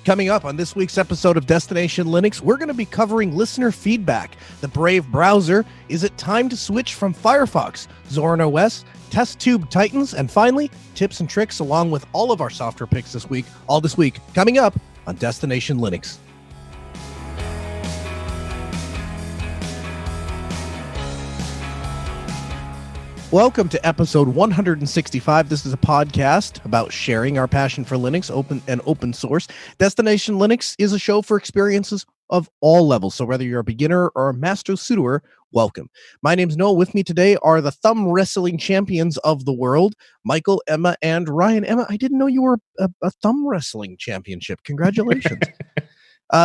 Coming up on this week's episode of Destination Linux, we're going to be covering listener feedback, the Brave browser, is it time to switch from Firefox, Zorin OS, test tube Titans, and finally, tips and tricks along with all of our software picks this week, coming up on Destination Linux. Welcome to episode 165. This is a podcast about sharing our passion for Linux, open source. Destination Linux is a show for experiences of all levels. So whether you're a beginner or a master sudoer, welcome. My name's Noah. With me today are the thumb wrestling champions of the world, Michael, Emma, and Ryan. Emma, I didn't know you were a thumb wrestling championship. Congratulations.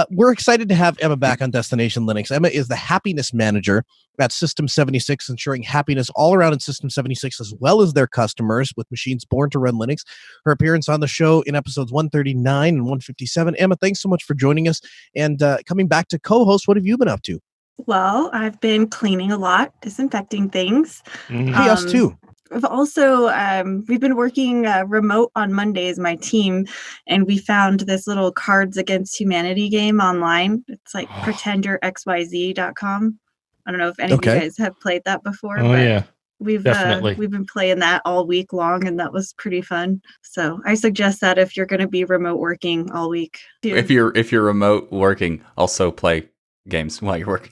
We're excited to have Emma back on Destination Linux. Emma is the happiness manager at System76, ensuring happiness all around in System76 as well as their customers with machines born to run Linux. Her appearance on the show in episodes 139 and 157. Emma, thanks so much for joining us. And coming back to co-host, what have you been up to? Well, I've been cleaning a lot, disinfecting things. Hey, us too. I've also, we've been working remote on Mondays, my team, and we found this little Cards Against Humanity game online. It's like pretenderxyz.com. I don't know if any of you guys have played that before. Oh, yeah. We've been playing that all week long, and that was pretty fun. So I suggest that if you're going to be remote working all week. If you're remote working, also play games while you're working.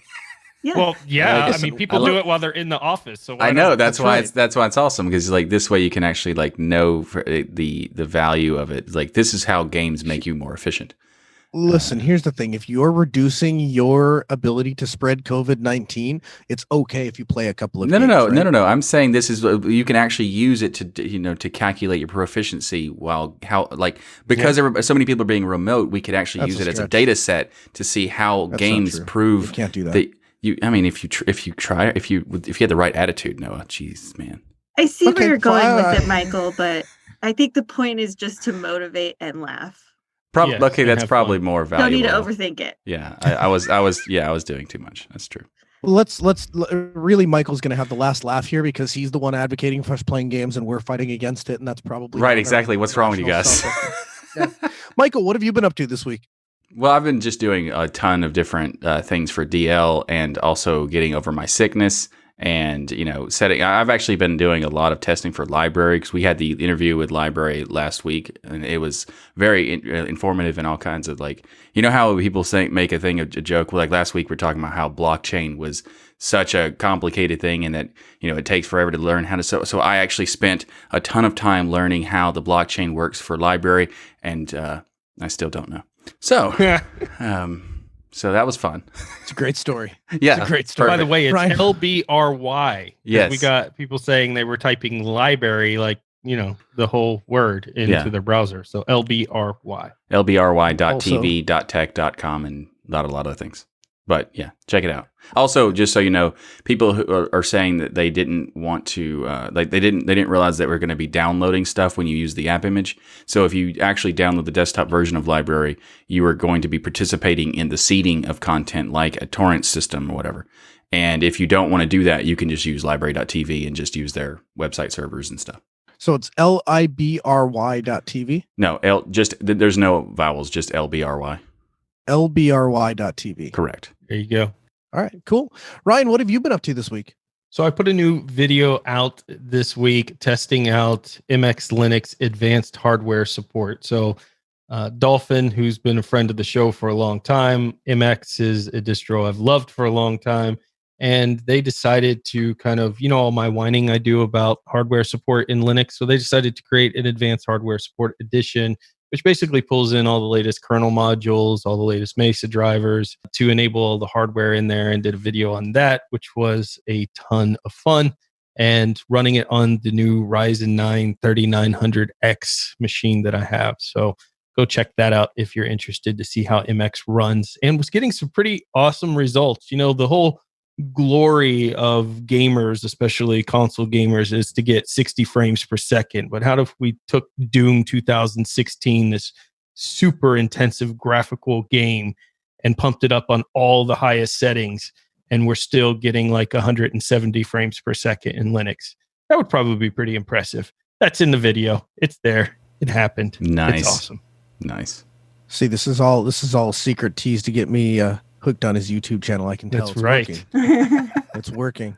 Yeah. Well, yeah. I mean, people do it while they're in the office. So I know that's why it's awesome, because like this way you can actually like know the value of it. Like this is how games make you more efficient. Listen, here's the thing. If you're reducing your ability to spread COVID-19, it's okay if you play a couple of games. No. I'm saying this is you can actually use it to calculate your proficiency because so many people are being remote. We could actually use it as a data set to see how games prove. You can't do that. If you had the right attitude, Noah. Jeez, man. I see where you're going with it, Michael, but I think the point is just to motivate and laugh. That's probably more valuable. Don't need to overthink it. Yeah, I was doing too much. That's true. Well, let's really, Michael's going to have the last laugh here because he's the one advocating for us playing games and we're fighting against it, and that's probably right. Exactly. What's wrong with you guys? Yeah. Michael, what have you been up to this week? Well, I've been just doing a ton of different things for DL and also getting over my sickness and, I've actually been doing a lot of testing for Library because we had the interview with Library last week and it was very informative and all kinds of how people make a joke. Like last week, we're talking about how blockchain was such a complicated thing and that, it takes forever to learn how to. So I actually spent a ton of time learning how the blockchain works for Library and I still don't know. So, so that was fun. It's a great story. Yeah. It's a great story. By the way, it's LBRY. Yes. We got people saying they were typing library, the whole word into their browser. So LBRY. LBRY.tv.tech.com and a lot of things. But yeah, check it out. Also, just so you know, people who are saying that they didn't want to, they didn't realize that we're going to be downloading stuff when you use the app image. So if you actually download the desktop version of Library, you are going to be participating in the seeding of content like a torrent system or whatever. And if you don't want to do that, you can just use library.tv and just use their website servers and stuff. So it's libry.tv? No, there's no vowels, just LBRY. LBRY.tv. Correct. There you go. All right, cool. Ryan, what have you been up to this week? So I put a new video out this week testing out MX Linux advanced hardware support. So Dolphin, who's been a friend of the show for a long time, MX is a distro I've loved for a long time. And they decided to kind of, all my whining I do about hardware support in Linux. So they decided to create an advanced hardware support edition, which basically pulls in all the latest kernel modules, all the latest Mesa drivers to enable all the hardware in there, and did a video on that, which was a ton of fun, and running it on the new Ryzen 9 3900X machine that I have. So go check that out if you're interested to see how MX runs, and was getting some pretty awesome results. The whole glory of gamers, especially console gamers, is to get 60 frames per second. But how if we took Doom 2016, this super intensive graphical game, and pumped it up on all the highest settings, and we're still getting like 170 frames per second in Linux? That would probably be pretty impressive. That's in the video. It's there. It happened. Nice. It's awesome. Nice. See, this is all a secret tease to get me hooked on his YouTube channel. I can tell That's it's right. working. It's working.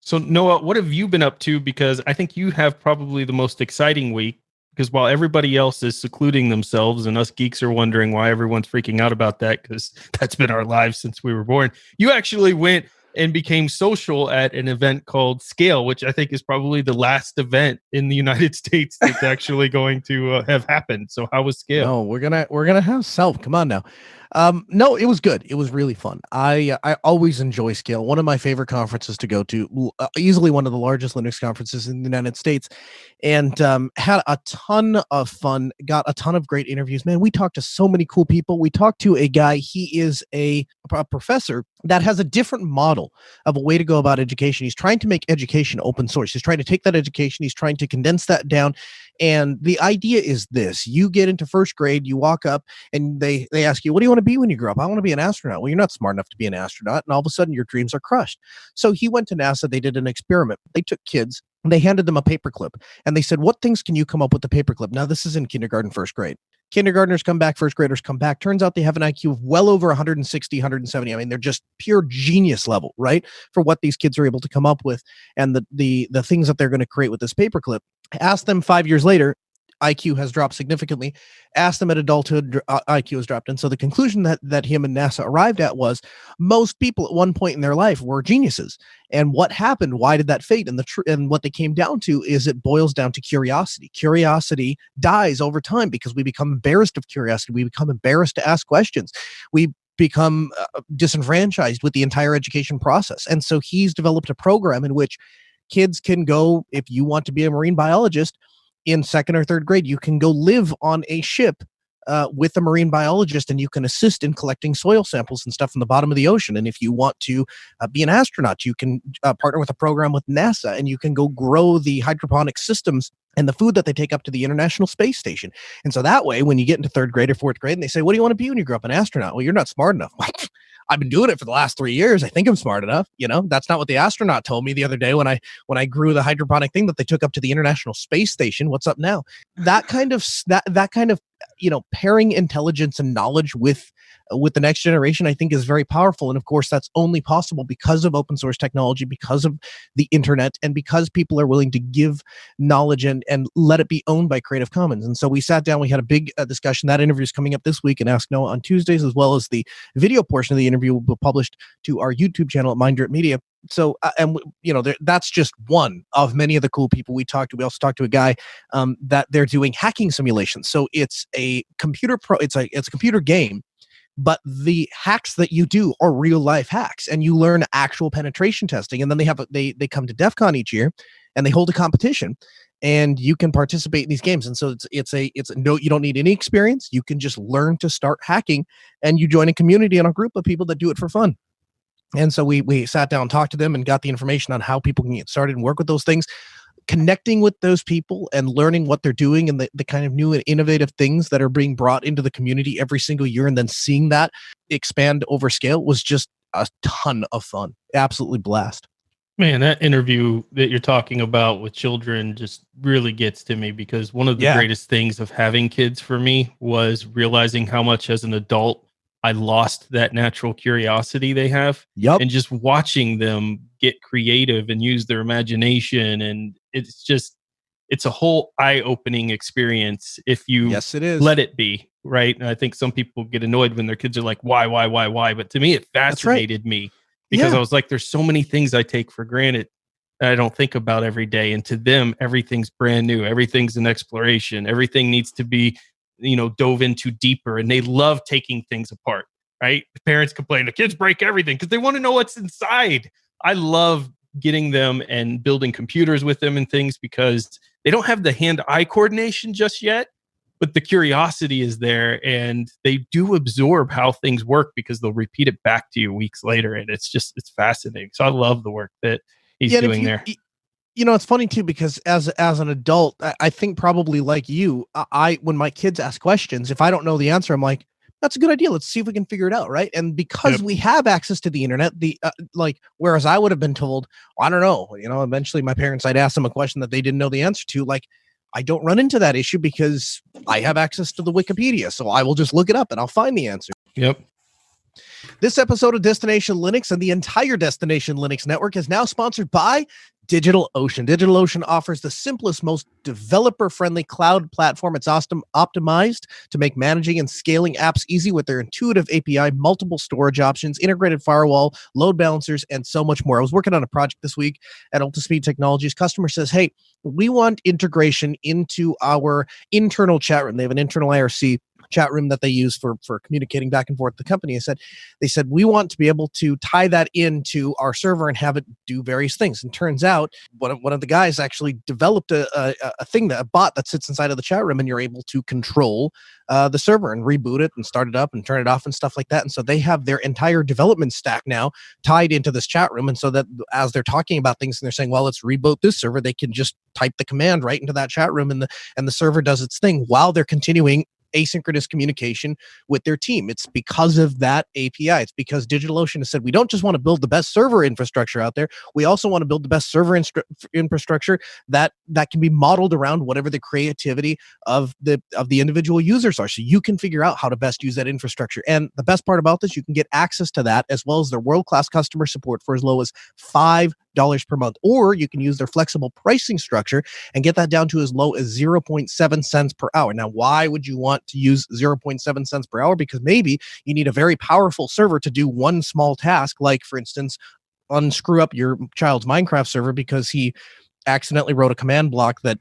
So Noah, what have you been up to? Because I think you have probably the most exciting week. Because while everybody else is secluding themselves, and us geeks are wondering why everyone's freaking out about that, because that's been our lives since we were born, you actually went and became social at an event called Scale, which I think is probably the last event in the United States that's actually going to have happened. So how was Scale? No, we're gonna have Self. Come on now. No, it was good. It was really fun. I always enjoy Scale. One of my favorite conferences to go to. Easily one of the largest Linux conferences in the United States, and had a ton of fun. Got a ton of great interviews. Man, we talked to so many cool people. We talked to a guy. He is a professor that has a different model of a way to go about education. He's trying to make education open source. He's trying to take that education. He's trying to condense that down. And the idea is this: you get into first grade, you walk up, and they ask you, what do you want to be when you grow up? I want to be an astronaut. Well, you're not smart enough to be an astronaut. And all of a sudden your dreams are crushed. So he went to NASA. They did an experiment. They took kids and they handed them a paperclip and they said, what things can you come up with the paperclip? Now, this is in kindergarten, first grade. Kindergartners come back, first graders come back. Turns out they have an IQ of well over 160, 170. I mean, they're just pure genius level, right? For what these kids are able to come up with and the things that they're going to create with this paperclip. Ask them 5 years later, IQ has dropped significantly. Ask them at adulthood, IQ has dropped. And so the conclusion that him and NASA arrived at was most people at one point in their life were geniuses. And what happened? Why did that fade? And what they came down to is it boils down to curiosity. Curiosity dies over time because we become embarrassed of curiosity. We become embarrassed to ask questions. We become disenfranchised with the entire education process. And so he's developed a program in which kids can go, if you want to be a marine biologist, in second or third grade, you can go live on a ship with a marine biologist and you can assist in collecting soil samples and stuff from the bottom of the ocean. And if you want to be an astronaut, you can partner with a program with NASA and you can go grow the hydroponic systems and the food that they take up to the International Space Station. And so that way, when you get into third grade or fourth grade and they say, what do you want to be when you grow up? An astronaut? Well, you're not smart enough. I've been doing it for the last 3 years. I think I'm smart enough. You know, that's not what the astronaut told me the other day when I grew the hydroponic thing that they took up to the International Space Station. What's up now? That kind of pairing intelligence and knowledge with the next generation, I think is very powerful. And of course, that's only possible because of open source technology, because of the internet, and because people are willing to give knowledge and let it be owned by Creative Commons. And so we sat down, we had a big discussion. That interview is coming up this week and Ask Noah on Tuesdays, as well as the video portion of the interview will be published to our YouTube channel at Mind Drip Media. So, that's just one of many of the cool people we talked to. We also talked to a guy that they're doing hacking simulations. So it's a computer it's a computer game, but the hacks that you do are real life hacks, and you learn actual penetration testing. And then they come to DEF CON each year, and they hold a competition, and you can participate in these games. And so it's no, you don't need any experience. You can just learn to start hacking, and you join a community and a group of people that do it for fun. And so we sat down and talked to them and got the information on how people can get started and work with those things, connecting with those people and learning what they're doing and the kind of new and innovative things that are being brought into the community every single year. And then seeing that expand over scale was just a ton of fun. Absolutely blast. Man, that interview that you're talking about with children just really gets to me, because one of the greatest things of having kids for me was realizing how much as an adult I lost that natural curiosity they have. Yep. And just watching them get creative and use their imagination. And it's a whole eye-opening experience if you let it be, right? And I think some people get annoyed when their kids are like, why? But to me, it fascinated me, because I was like, there's so many things I take for granted that I don't think about every day. And to them, everything's brand new. Everything's an exploration. Everything needs to be dove into deeper, and they love taking things apart, right? The parents complain the kids break everything because they want to know what's inside. I love getting them and building computers with them and things, because they don't have the hand-eye coordination just yet, but the curiosity is there, and they do absorb how things work because they'll repeat it back to you weeks later. And it's fascinating. So I love the work that he's doing there. It's funny too, because as an adult, I think probably like you, when my kids ask questions, if I don't know the answer, I'm like, that's a good idea. Let's see if we can figure it out. Right. And because we have access to the internet, whereas I would have been told, I don't know, eventually my parents, I'd ask them a question that they didn't know the answer to. Like, I don't run into that issue because I have access to the Wikipedia. So I will just look it up and I'll find the answer. Yep. This episode of Destination Linux and the entire Destination Linux network is now sponsored by DigitalOcean. DigitalOcean offers the simplest, most developer-friendly cloud platform. It's optimized to make managing and scaling apps easy with their intuitive API, multiple storage options, integrated firewall, load balancers, and so much more. I was working on a project this week at Ultispeed Technologies. Customer says, hey, we want integration into our internal chat room. They have an internal IRC chat room that they use for communicating back and forth with the company. They said, we want to be able to tie that into our server and have it do various things. And turns out one of the guys actually developed a bot that sits inside of the chat room, and you're able to control the server and reboot it and start it up and turn it off and stuff like that. And so they have their entire development stack now tied into this chat room. And so that as they're talking about things and they're saying, well, let's reboot this server, they can just type the command right into that chat room, and the server does its thing while they're continuing asynchronous communication with their team. It's because of that API. It's because DigitalOcean has said, we don't just want to build the best server infrastructure out there. We also want to build the best server infrastructure that can be modeled around whatever the creativity of the individual users are. So you can figure out how to best use that infrastructure. And the best part about this, you can get access to that as well as their world-class customer support for as low as $5 per month, or you can use their flexible pricing structure and get that down to as low as 0.7 cents per hour. Now, why would you want to use 0.7 cents per hour? Because maybe you need a very powerful server to do one small task, like, for instance, unscrew up your child's Minecraft server because he accidentally wrote a command block that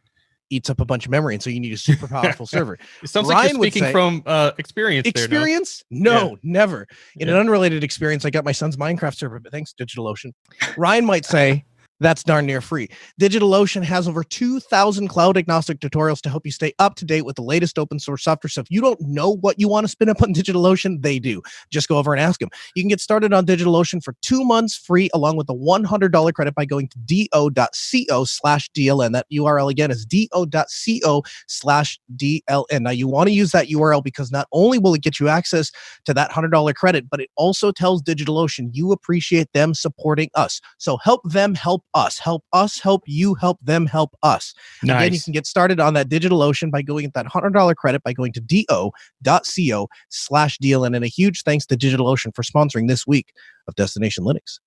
eats up a bunch of memory, and so you need a super powerful server. It sounds Ryan like you're speaking from experience. Experience? There, no, never. In an unrelated experience, I got my son's Minecraft server, but thanks, DigitalOcean. Ryan might say, that's darn near free. DigitalOcean has over 2,000 cloud-agnostic tutorials to help you stay up to date with the latest open source software. So if you don't know what you want to spin up on DigitalOcean, they do. Just go over and ask them. You can get started on DigitalOcean for 2 months free, along with a $100 credit by going to do.co/DLN. That URL again is do.co/DLN. Now, you want to use that URL because not only will it get you access to that $100 credit, but it also tells DigitalOcean you appreciate them supporting us. So help them help us. Help us help you, help them help us. Nice. Again, you can get started on that DigitalOcean by going at that $100 credit by going to do.co/DLN. And a huge thanks to DigitalOcean for sponsoring this week of Destination Linux.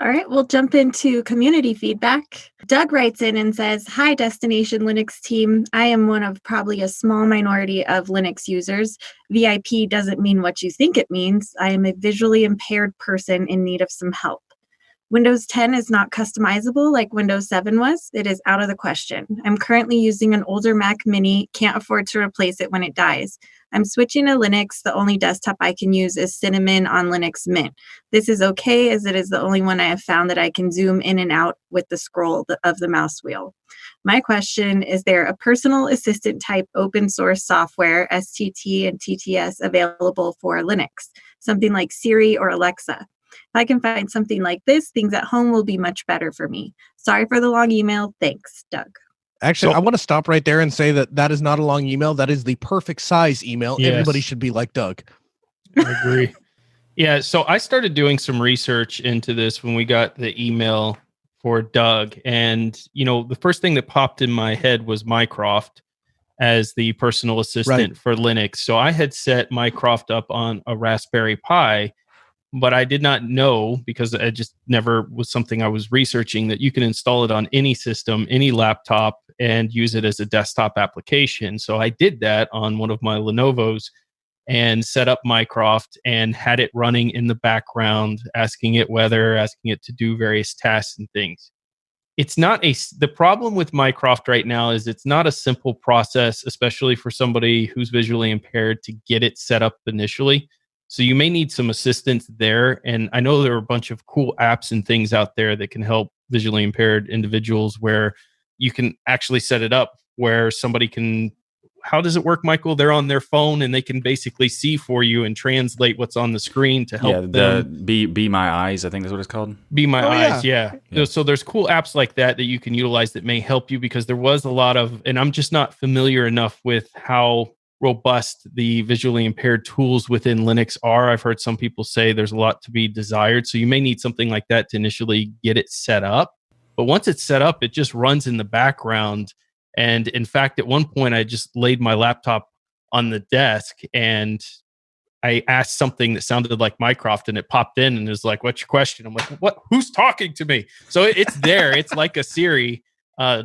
All right, we'll jump into community feedback. Doug writes in and says, hi, Destination Linux team. I am one of probably a small minority of Linux users. VIP doesn't mean what you think it means. I am a visually impaired person in need of some help. Windows 10 is not customizable like Windows 7 was. It is out of the question. I'm currently using an older Mac Mini, can't afford to replace it when it dies. I'm switching to Linux. The only desktop I can use is Cinnamon on Linux Mint. This is okay, as it is the only one I have found that I can zoom in and out with the scroll of the mouse wheel. My question, is there a personal assistant type open source software, STT and TTS, available for Linux? Something like Siri or Alexa. If I can find something like this, things at home will be much better for me. Sorry for the long email. Thanks, Doug. Actually, I want to stop right there and say that is not a long email. That is the perfect size email. Yes. Everybody should be like Doug. I agree. Yeah, so I started doing some research into this when we got the email for Doug. And, the first thing that popped in my head was MyCroft as the personal assistant for Linux. So I had set MyCroft up on a Raspberry Pi, but I did not know, because it just never was something I was researching, that you can install it on any system, any laptop, and use it as a desktop application. So I did that on one of my Lenovo's and set up MyCroft and had it running in the background, asking it weather, asking it to do various tasks and things. It's not the problem with MyCroft right now is it's not a simple process, especially for somebody who's visually impaired, to get it set up initially. So you may need some assistance there. And I know there are a bunch of cool apps and things out there that can help visually impaired individuals, where you can actually set it up where somebody can, how does it work, Michael? They're on their phone and they can basically see for you and translate what's on the screen to help them. Be My Eyes, I think that's what it's called. Be My Eyes, yeah. So there's cool apps like that you can utilize that may help you, because there was a lot of, and I'm just not familiar enough with how robust the visually impaired tools within Linux are. I've heard some people say there's a lot to be desired. So you may need something like that to initially get it set up. But once it's set up, it just runs in the background. And in fact, at one point, I just laid my laptop on the desk and I asked something that sounded like MyCroft, and it popped in and it was like, "What's your question?" I'm like, "What? Who's talking to me?" So it's there. It's like a Siri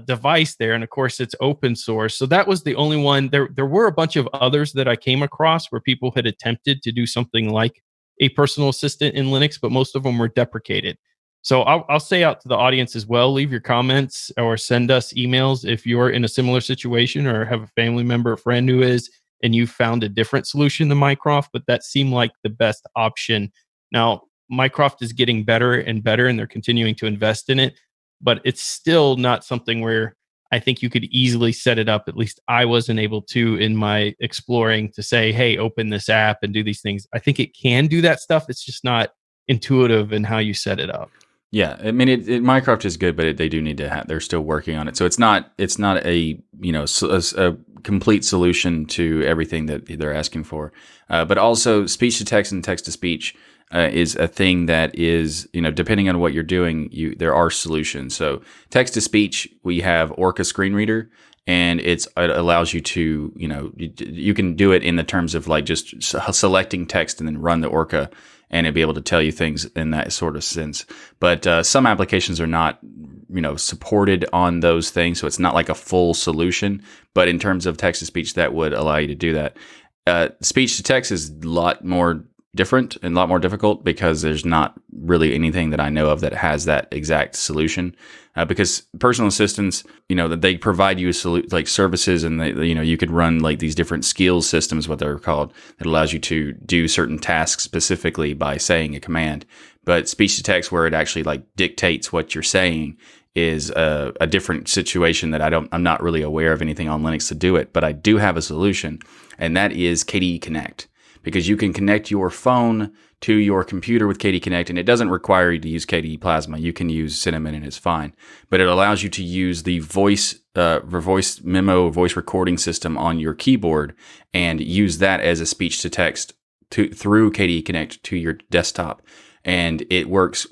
device there, and of course, it's open source. So that was the only one. There were a bunch of others that I came across where people had attempted to do something like a personal assistant in Linux, but most of them were deprecated. So I'll say out to the audience as well, leave your comments or send us emails if you're in a similar situation or have a family member or friend who is, and you found a different solution than MyCroft, but that seemed like the best option. Now, MyCroft is getting better and better, and they're continuing to invest in it, but it's still not something where I think you could easily set it up. At least I wasn't able to in my exploring to say, "Hey, open this app and do these things." I think it can do that stuff. It's just not intuitive in how you set it up. Yeah, I mean, Minecraft is good, but they do need to have. They're still working on it, so it's not a a complete solution to everything that they're asking for. But also, speech to text and text to speech is a thing that is, depending on what you're doing, there are solutions. So text to speech, we have Orca Screen Reader, and it allows you to, you can do it in the terms of like just selecting text and then run the Orca, and it'd be able to tell you things in that sort of sense. But some applications are not, supported on those things, so it's not like a full solution. But in terms of text to speech, that would allow you to do that. Speech to text is a lot more different and a lot more difficult because there's not really anything that I know of that has that exact solution. Because personal assistants, that they provide you like services, and you could run like these different skills systems, what they're called, that allows you to do certain tasks specifically by saying a command. But speech to text, where it actually like dictates what you're saying, is a different situation that I'm not really aware of anything on Linux to do it. But I do have a solution, and that is KDE Connect. Because you can connect your phone to your computer with KDE Connect, and it doesn't require you to use KDE Plasma. You can use Cinnamon, and it's fine. But it allows you to use the voice memo, voice recording system on your keyboard, and use that as a speech to text through KDE Connect to your desktop. And it works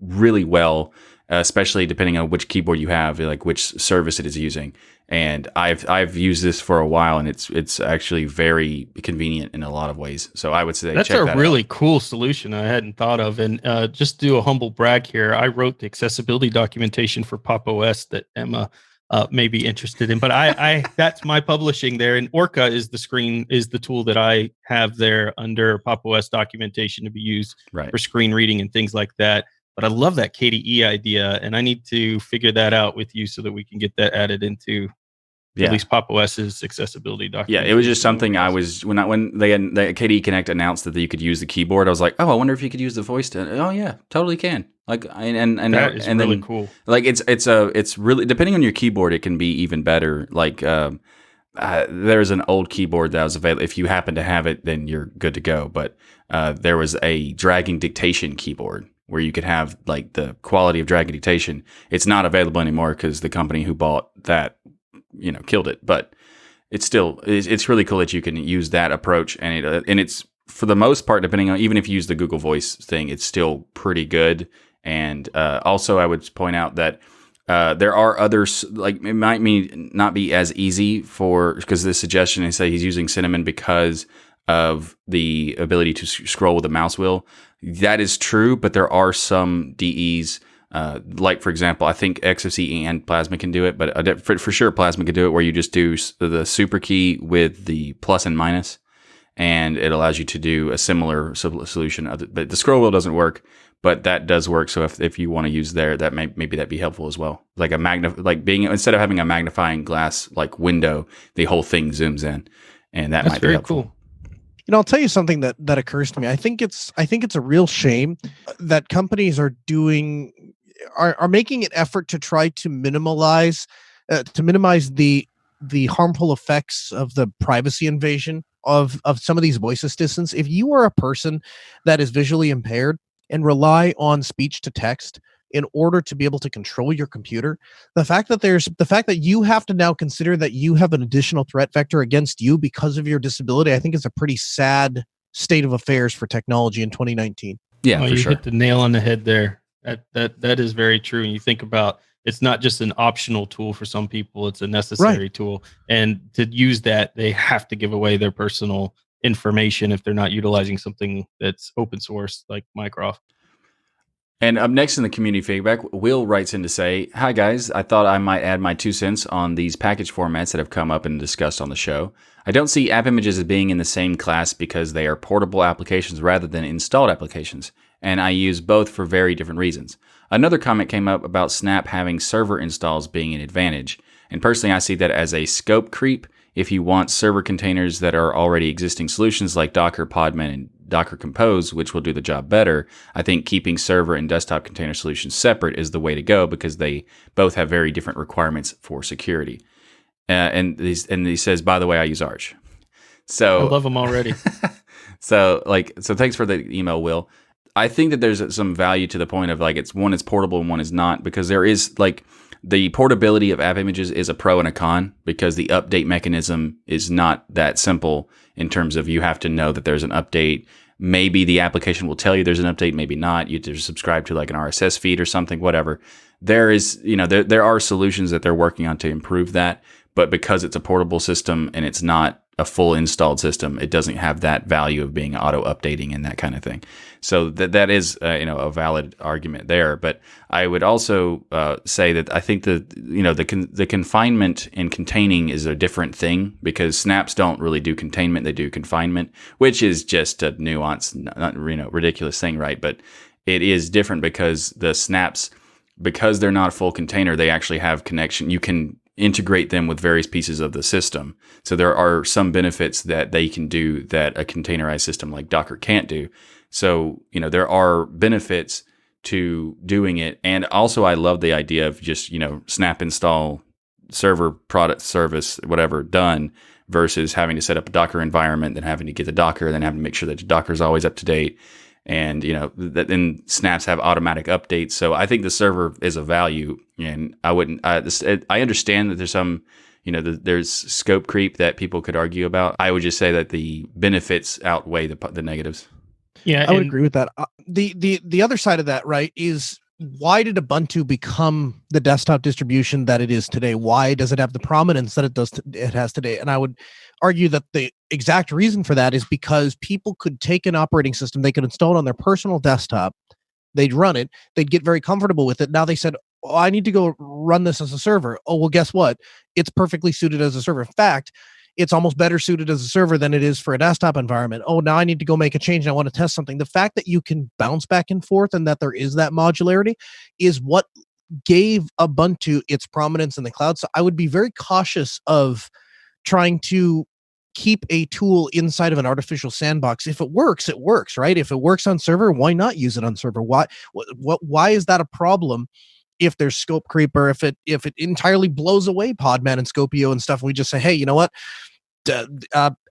really well, especially depending on which keyboard you have, like which service it is using. And I've used this for a while, and it's actually very convenient in a lot of ways. So I would say that's check a that really out. Cool solution I hadn't thought of. And just do a humble brag here. I wrote the accessibility documentation for Pop! OS that Emma may be interested in, but I that's my publishing there. And Orca is the tool that I have there under Pop! OS documentation to be used Right. for screen reading and things like that. But I love that KDE idea, and I need to figure that out with you so that we can get that added into at least Pop! OS's accessibility documentation. Yeah, it was just something I was when the KDE Connect announced that you could use the keyboard. I was like, oh, I wonder if you could use the voice to. Oh yeah, totally can. Like and that is really then, cool. Like it's really, depending on your keyboard, it can be even better. Like there's an old keyboard that was available. If you happen to have it, then you're good to go. But there was a dragging dictation keyboard where you could have like the quality of dragging dictation. It's not available anymore because the company who bought that, killed it. But it's really cool that you can use that approach, and it's for the most part, depending on, even if you use the Google Voice thing, it's still pretty good. And also, I would point out that there are others, like it might not be as easy because the suggestion is say he's using Cinnamon because of the ability to scroll with a mouse wheel. That is true, but there are some DEs. Like, for example, I think XFCE and Plasma can do it, but for sure Plasma can do it, where you just do the super key with the plus and minus, and it allows you to do a similar solution. But the scroll wheel doesn't work, but that does work. So if you want to use there, that maybe that'd be helpful as well. Like instead of having a magnifying glass like window, the whole thing zooms in, and that's might be helpful. Cool. I'll tell you something that occurs to me. I think it's a real shame that companies are making an effort to try to minimize the harmful effects of the privacy invasion of some of these voice assistants. If you are a person that is visually impaired and rely on speech to text in order to be able to control your computer, the fact that you have to now consider that you have an additional threat vector against you because of your disability, I think is a pretty sad state of affairs for technology in 2019. Yeah, you hit the nail on the head there. That is very true. And you think about it's not just an optional tool for some people, it's a necessary tool. And to use that, they have to give away their personal information if they're not utilizing something that's open source like MyCroft. And up next in the community feedback, Will writes in to say, "Hi guys, I thought I might add my 2 cents on these package formats that have come up and discussed on the show. I don't see AppImages as being in the same class because they are portable applications rather than installed applications, and I use both for very different reasons. Another comment came up about Snap having server installs being an advantage, and personally I see that as a scope creep. If you want server containers that are already existing solutions like Docker, Podman, and Docker Compose, which will do the job better, I think keeping server and desktop container solutions separate is the way to go because they both have very different requirements for security." And he says, "By the way, I use Arch." So I love them already. so thanks for the email, Will. I think that there's some value to the point of like it's portable and one is not, because there is like the portability of AppImages is a pro and a con because the update mechanism is not that simple in terms of you have to know that there's an update. Maybe the application will tell you there's an update, maybe not. You have to subscribe to like an RSS feed or something, whatever. There is, there are solutions that they're working on to improve that, but because it's a portable system and it's not a full installed system, it doesn't have that value of being auto updating and that kind of thing. So that is a valid argument there. But I would also say that I think the confinement and containing is a different thing because snaps don't really do containment; they do confinement, which is just a nuance, not ridiculous thing, right? But it is different because the snaps, because they're not a full container, they actually have connection. You can integrate them with various pieces of the system. So there are some benefits that they can do that a containerized system like Docker can't do. So, there are benefits to doing it. And also I love the idea of just, snap install server product service, whatever, done versus having to set up a Docker environment, then having to get the Docker, then having to make sure that the Docker is always up to date. And, that then snaps have automatic updates. So I think the server is a value, and I understand that there's some, there's scope creep that people could argue about. I would just say that the benefits outweigh the negatives. Yeah, I would agree with that. The other side of that, right, is why did Ubuntu become the desktop distribution that it is today? Why does it have the prominence that it has today? And I would argue that the exact reason for that is because people could take an operating system, they could install it on their personal desktop, they'd run it, they'd get very comfortable with it. Now they said, "Oh, I need to go run this as a server." Oh, well, guess what? It's perfectly suited as a server. In fact, it's almost better suited as a server than it is for a desktop environment. Oh, now I need to go make a change and I want to test something. The fact that you can bounce back and forth and that there is that modularity is what gave Ubuntu its prominence in the cloud. So I would be very cautious of trying to keep a tool inside of an artificial sandbox. If it works, right? If it works on server, why not use it on server? Why is that a problem? If there's scope creep, or if it entirely blows away Podman and Scopio and stuff, and we just say, hey, you know what?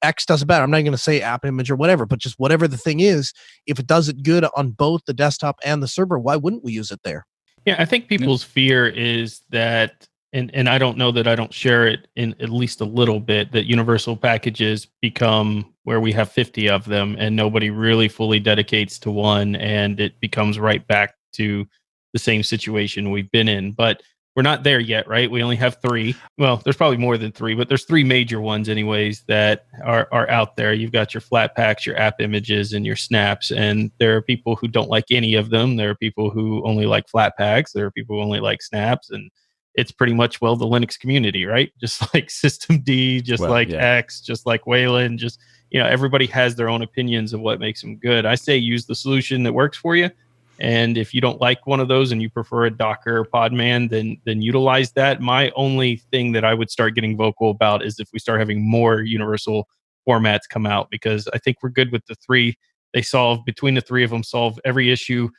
X does it better. I'm not going to say AppImage or whatever, but just whatever the thing is, if it does it good on both the desktop and the server, why wouldn't we use it there? Yeah, I think people's fear is that, and I don't know that I don't share it in at least a little bit, that universal packages become where we have 50 of them and nobody really fully dedicates to one, and it becomes right back to the same situation we've been in. But we're not there yet, right? We only have 3. Well, there's probably more than 3, but there's 3 major ones anyways that are out there. You've got your Flatpaks, your AppImages, and your snaps. And there are people who don't like any of them. There are people who only like Flatpaks. There are people who only like snaps. And it's pretty much, the Linux community, right? Just like Systemd, just X, just like Wayland, just, everybody has their own opinions of what makes them good. I say use the solution that works for you. And if you don't like one of those and you prefer a Docker or Podman, then utilize that. My only thing that I would start getting vocal about is if we start having more universal formats come out, because I think we're good with the 3. Between the 3 of them, solve every issue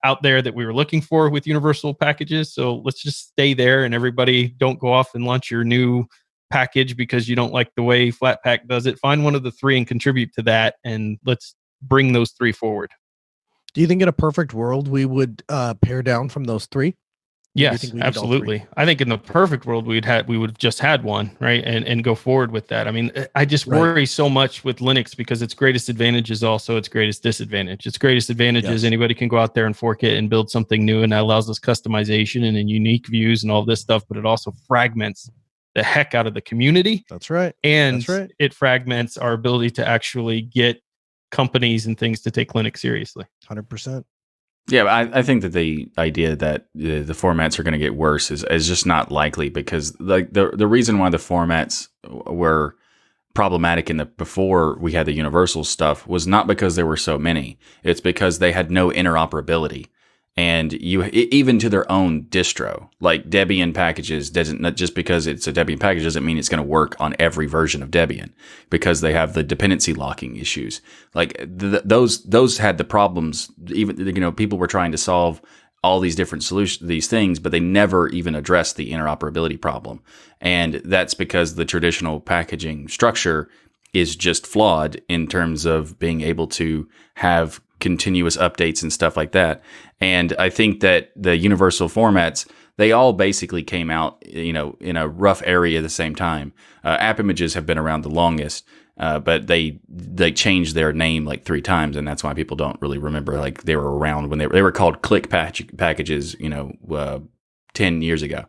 out there that we were looking for with universal packages. So let's just stay there, and everybody don't go off and launch your new package because you don't like the way Flatpak does it. Find one of the 3 and contribute to that, and let's bring those 3 forward. Do you think in a perfect world we would pare down from those 3? Do you Yes, think we need all three? absolutely. I think in the perfect world we would have just had one, right? And go forward with that. I mean, I just Right. worry so much with Linux because its greatest advantage is also its greatest disadvantage. Its greatest advantage is Yes. anybody can go out there and fork it and build something new, and that allows us customization and unique views and all this stuff, but it also fragments the heck out of the community, That's right. and That's right. it fragments our ability to actually get companies and things to take Linux seriously. 100%. Yeah, I think that the idea that the formats are going to get worse is just not likely, because like the reason why the formats were problematic before we had the universal stuff was not because there were so many. It's because they had no interoperability. And even to their own distro, like Debian packages not just because it's a Debian package doesn't mean it's going to work on every version of Debian, because they have the dependency locking issues. Like those had the problems. Even people were trying to solve all these different solutions, these things, but they never even addressed the interoperability problem. And that's because the traditional packaging structure is just flawed in terms of being able to have continuous updates and stuff like that. And I think that the universal formats, they all basically came out, in a rough area at the same time. AppImages have been around the longest, but they changed their name like 3 times, and that's why people don't really remember. Like they were around when they were called click packages, 10 years ago.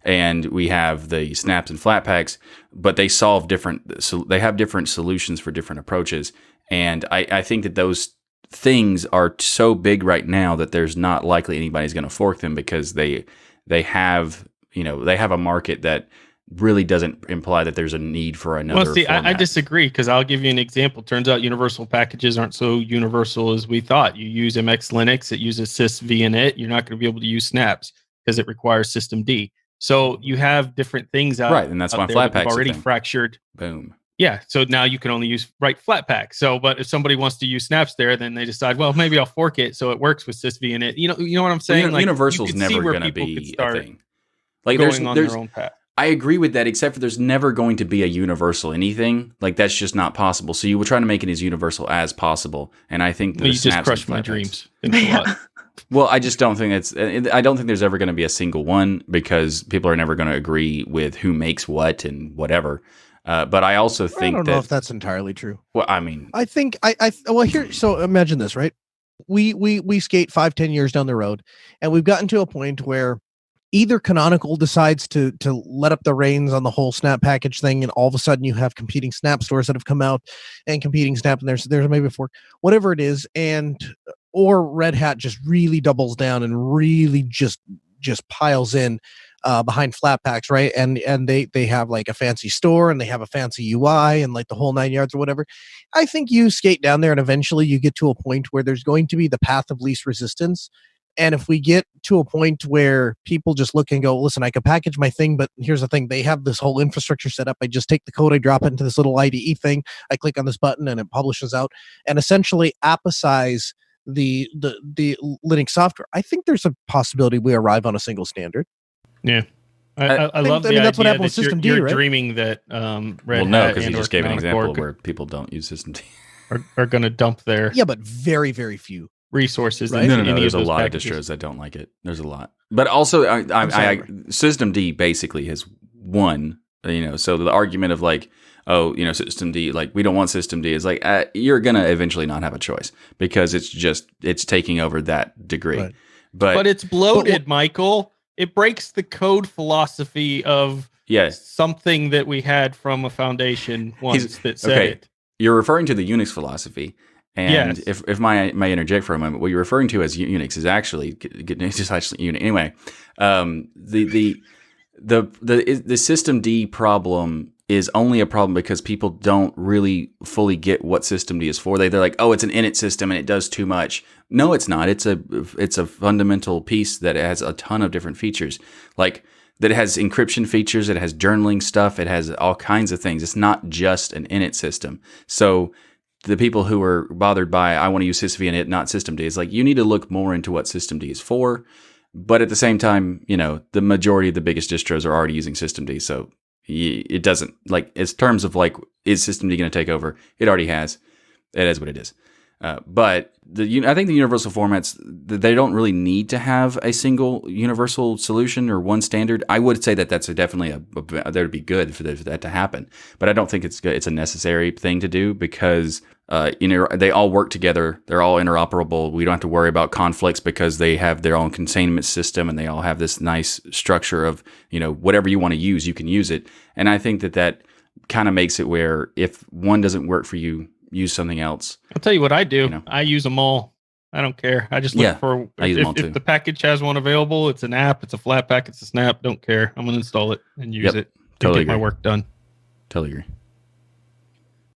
And we have the snaps and flatpaks, but they solve they have different solutions for different approaches. And I think that those things are so big right now that there's not likely anybody's going to fork them, because they have a market that really doesn't imply that there's a need for another. Well, see, I disagree, because I'll give you an example. Turns out universal packages aren't so universal as we thought. You use MX Linux, it uses sysv init. You're not going to be able to use snaps because it requires systemd. So you have different things out, right, and that's why Flatpak's already fractured. Boom. Yeah, so now you can only use Flatpak. So, but if somebody wants to use snaps there, then they decide, well, maybe I'll fork it so it works with sysv init. You know what I'm saying? Well, universal's never going to be a thing. Like going on their own path. I agree with that, except for there's never going to be a universal anything. Like that's just not possible. So you were trying to make it as universal as possible, and I think that you just crushed my dreams. Well, I just don't think I don't think there's ever going to be a single one, because people are never going to agree with who makes what and whatever. But I also think I don't know if that's entirely true. Well, I mean, I think here. So imagine this, right? We skate 5-10 years down the road, and we've gotten to a point where either Canonical decides to let up the reins on the whole snap package thing, and all of a sudden you have competing snap stores that have come out and competing snap, and there's maybe a fork, whatever it is, or Red Hat just really doubles down and really just piles in behind Flatpaks, right? And they have like a fancy store, and they have a fancy UI, and like the whole 9 yards or whatever. I think you skate down there, and eventually you get to a point where there's going to be the path of least resistance. And if we get to a point where people just look and go, listen, I could package my thing, but here's the thing. They have this whole infrastructure set up. I just take the code, I drop it into this little IDE thing. I click on this button and it publishes out, and essentially appicize the Linux software. I think there's a possibility we arrive on a single standard. Yeah. I love the idea that's what happened with that Systemd, you're right? dreaming that Red well, no, Hat because you and just gave an example Canonical where people don't use Systemd. are going to dump their but very, very few resources. Right? Into No. any There's of a those lot packages. of distros that don't like it. There's a lot, but also Systemd basically has won. So the argument of like, Systemd, like we don't want Systemd, is like you're gonna eventually not have a choice, because it's taking over that degree. Right. But it's bloated, Michael. It breaks the code philosophy of something that we had from a foundation once that said it. You're referring to the Unix philosophy. And yes. if I may interject for a moment, what you're referring to as Unix is actually Unix. Anyway, the Systemd problem is only a problem because people don't really fully get what Systemd is for. They're like, oh, it's an init system and it does too much. No, it's not. It's a fundamental piece that has a ton of different features, like that it has encryption features, it has journaling stuff, it has all kinds of things. It's not just an init system. So the people who are bothered by, I want to use sysv init, not Systemd, is like, you need to look more into what Systemd is for. But at the same time, the majority of the biggest distros are already using Systemd. So it doesn't, like, in terms of like, is Systemd going to take over? It already has. It is what it is. But I think the universal formats, they don't really need to have a single universal solution or one standard. I would say that that's definitely that would be good for that to happen. But I don't think it's good. It's a necessary thing to do because they all work together. They're all interoperable. We don't have to worry about conflicts because they have their own containment system and they all have this nice structure of, whatever you want to use, you can use it. And I think that kind of makes it where if one doesn't work for you, use something else. I'll tell you what I do. I use them all. I don't care. I just look for if the package has one available. It's an app. It's a Flatpak. It's a Snap. Don't care. I'm going to install it and use it to get my work done. Totally agree.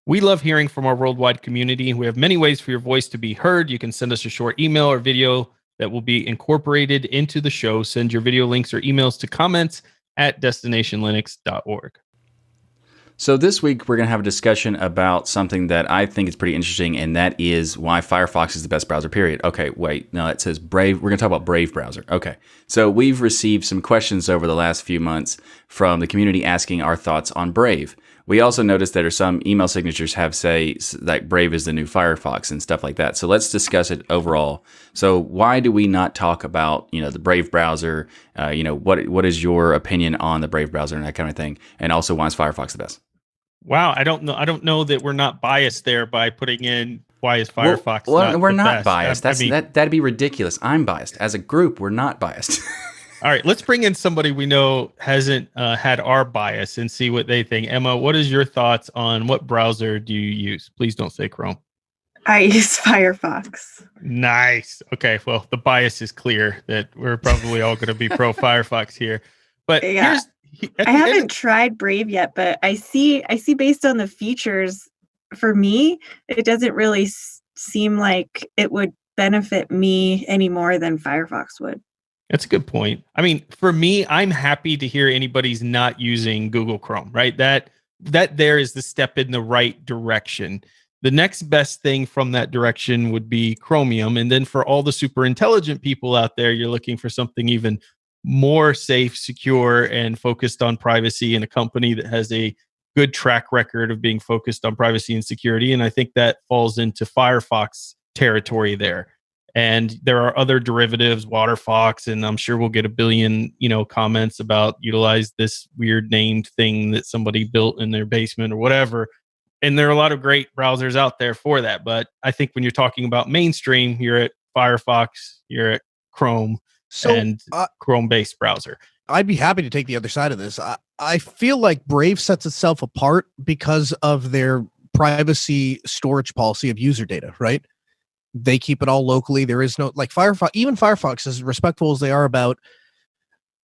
We love hearing from our worldwide community. We have many ways for your voice to be heard. You can send us a short email or video that will be incorporated into the show. Send your video links or emails to comments@destinationlinux.org. So this week, we're going to have a discussion about something that I think is pretty interesting, and that is why Firefox is the best browser, period. Okay, wait. No, it says Brave. We're going to talk about Brave browser. Okay. So we've received some questions over the last few months from the community asking our thoughts on Brave. We also noticed that some email signatures have say like Brave is the new Firefox and stuff like that. So let's discuss it overall. So why do we not talk about, the Brave browser? What is your opinion on the Brave browser and that kind of thing? And also, why is Firefox the best? Wow, I don't know that we're not biased there by putting in why is Firefox we're not best. biased. That'd be ridiculous. I'm biased. As a group, we're not biased. All right, let's bring in somebody we know hasn't had our bias and see what they think. Emma, what is your thoughts on what browser do you use? Please don't say Chrome. I use Firefox. Nice. Okay, well, the bias is clear that we're probably all going to be pro Firefox here. But I haven't tried Brave yet, but I see based on the features, for me, it doesn't really seem like it would benefit me any more than Firefox would. That's a good point. I mean, for me, I'm happy to hear anybody's not using Google Chrome, right? That there is the step in the right direction. The next best thing from that direction would be Chromium. And then for all the super intelligent people out there, you're looking for something even more safe, secure, and focused on privacy, and a company that has a good track record of being focused on privacy and security. And I think that falls into Firefox territory there. And there are other derivatives, Waterfox, and I'm sure we'll get a billion, comments about utilize this weird named thing that somebody built in their basement or whatever. And there are a lot of great browsers out there for that. But I think when you're talking about mainstream, you're at Firefox, you're at Chrome, and Chrome-based browser. I'd be happy to take the other side of this. I feel like Brave sets itself apart because of their privacy storage policy of user data, right? They keep it all locally. There is no, like Firefox, even Firefox, as respectful as they are about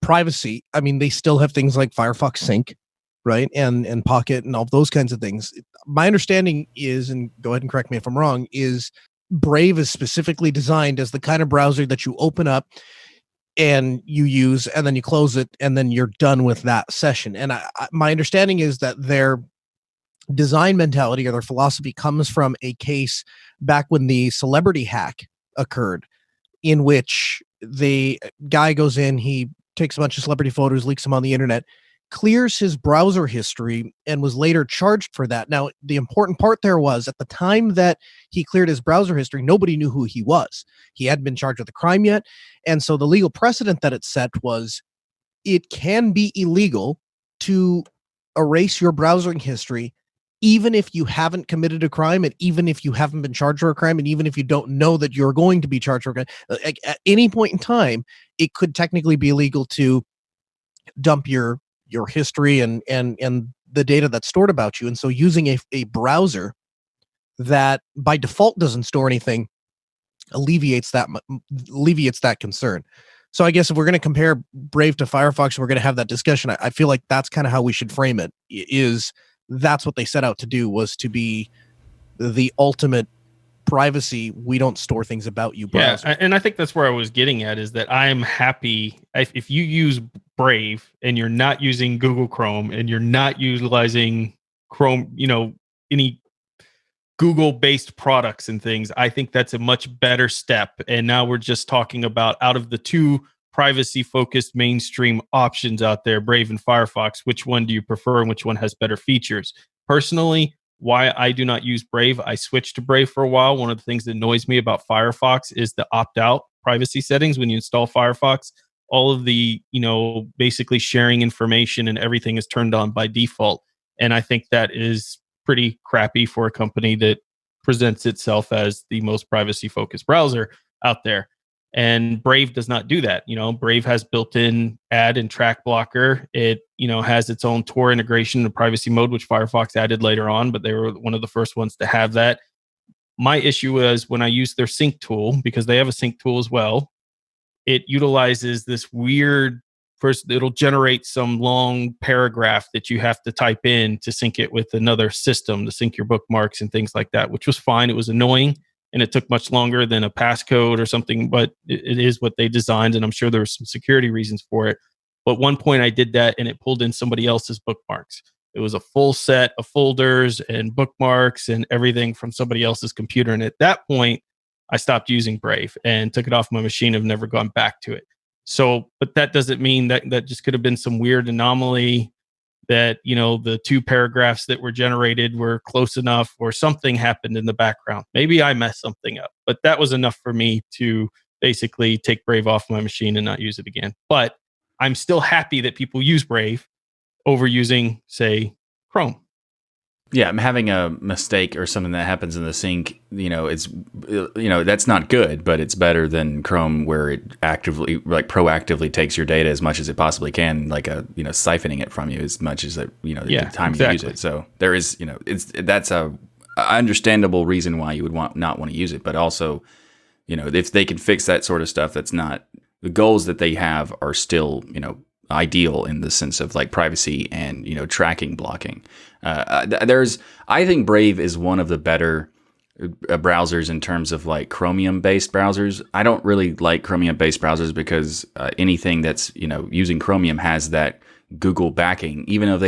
privacy, I mean, they still have things like Firefox Sync, right? And Pocket and all those kinds of things. My understanding is, and go ahead and correct me if I'm wrong, is Brave is specifically designed as the kind of browser that you open up and you use, and then you close it, and then you're done with that session. And my understanding is that their design mentality or their philosophy comes from a case back when the celebrity hack occurred, in which the guy goes in, he takes a bunch of celebrity photos, leaks them on the internet, clears his browser history, and was later charged for that. Now, the important part there was, at the time that he cleared his browser history, nobody knew who he was. He hadn't been charged with a crime yet. And so the legal precedent that it set was, it can be illegal to erase your browsing history even if you haven't committed a crime, and even if you haven't been charged for a crime, and even if you don't know that you're going to be charged for a crime. At any point in time, it could technically be illegal to dump your history and the data that's stored about you. And so using a browser that by default doesn't store anything alleviates that concern. So I guess if we're going to compare Brave to Firefox, we're going to have that discussion. I feel like that's kind of how we should frame it, is that's what they set out to do, was to be the ultimate privacy. We don't store things about you browser. Yeah, and I think that's where I was getting at, is that I'm happy if you use Brave and you're not using Google Chrome and you're not utilizing Chrome, any Google-based products and things. I think that's a much better step. And now we're just talking about, out of the two privacy-focused mainstream options out there, Brave and Firefox, which one do you prefer and which one has better features? Personally, why I do not use Brave. I switched to Brave for a while. One of the things that annoys me about Firefox is the opt-out privacy settings when you install Firefox. All of the, basically sharing information and everything is turned on by default. And I think that is pretty crappy for a company that presents itself as the most privacy focused browser out there. And Brave does not do that. Brave has built-in ad and track blocker. It, has its own Tor integration into privacy mode, which Firefox added later on, but they were one of the first ones to have that. My issue was when I used their sync tool, because they have a sync tool as well. It utilizes this weird, first it'll generate some long paragraph that you have to type in to sync it with another system to sync your bookmarks and things like that, which was fine. It was annoying and it took much longer than a passcode or something, but it is what they designed, and I'm sure there were some security reasons for it. But one point I did that and it pulled in somebody else's bookmarks. It was a full set of folders and bookmarks and everything from somebody else's computer. And at that point, I stopped using Brave and took it off my machine. I've never gone back to it. So, but that doesn't mean that just could have been some weird anomaly that, the two paragraphs that were generated were close enough or something happened in the background. Maybe I messed something up, but that was enough for me to basically take Brave off my machine and not use it again. But I'm still happy that people use Brave over using, say, Chrome. Yeah, I'm having a mistake or something that happens in the sync. It's that's not good, but it's better than Chrome, where it actively, proactively takes your data as much as it possibly can, siphoning it from you as much as the time you use it. So there is, that's a understandable reason why you would not want to use it, but also, if they can fix that sort of stuff, that's not the goals that they have are still, ideal in the sense of privacy and tracking blocking. I think Brave is one of the better browsers in terms of Chromium based browsers. I don't really like Chromium based browsers because anything that's using Chromium has that Google backing, even though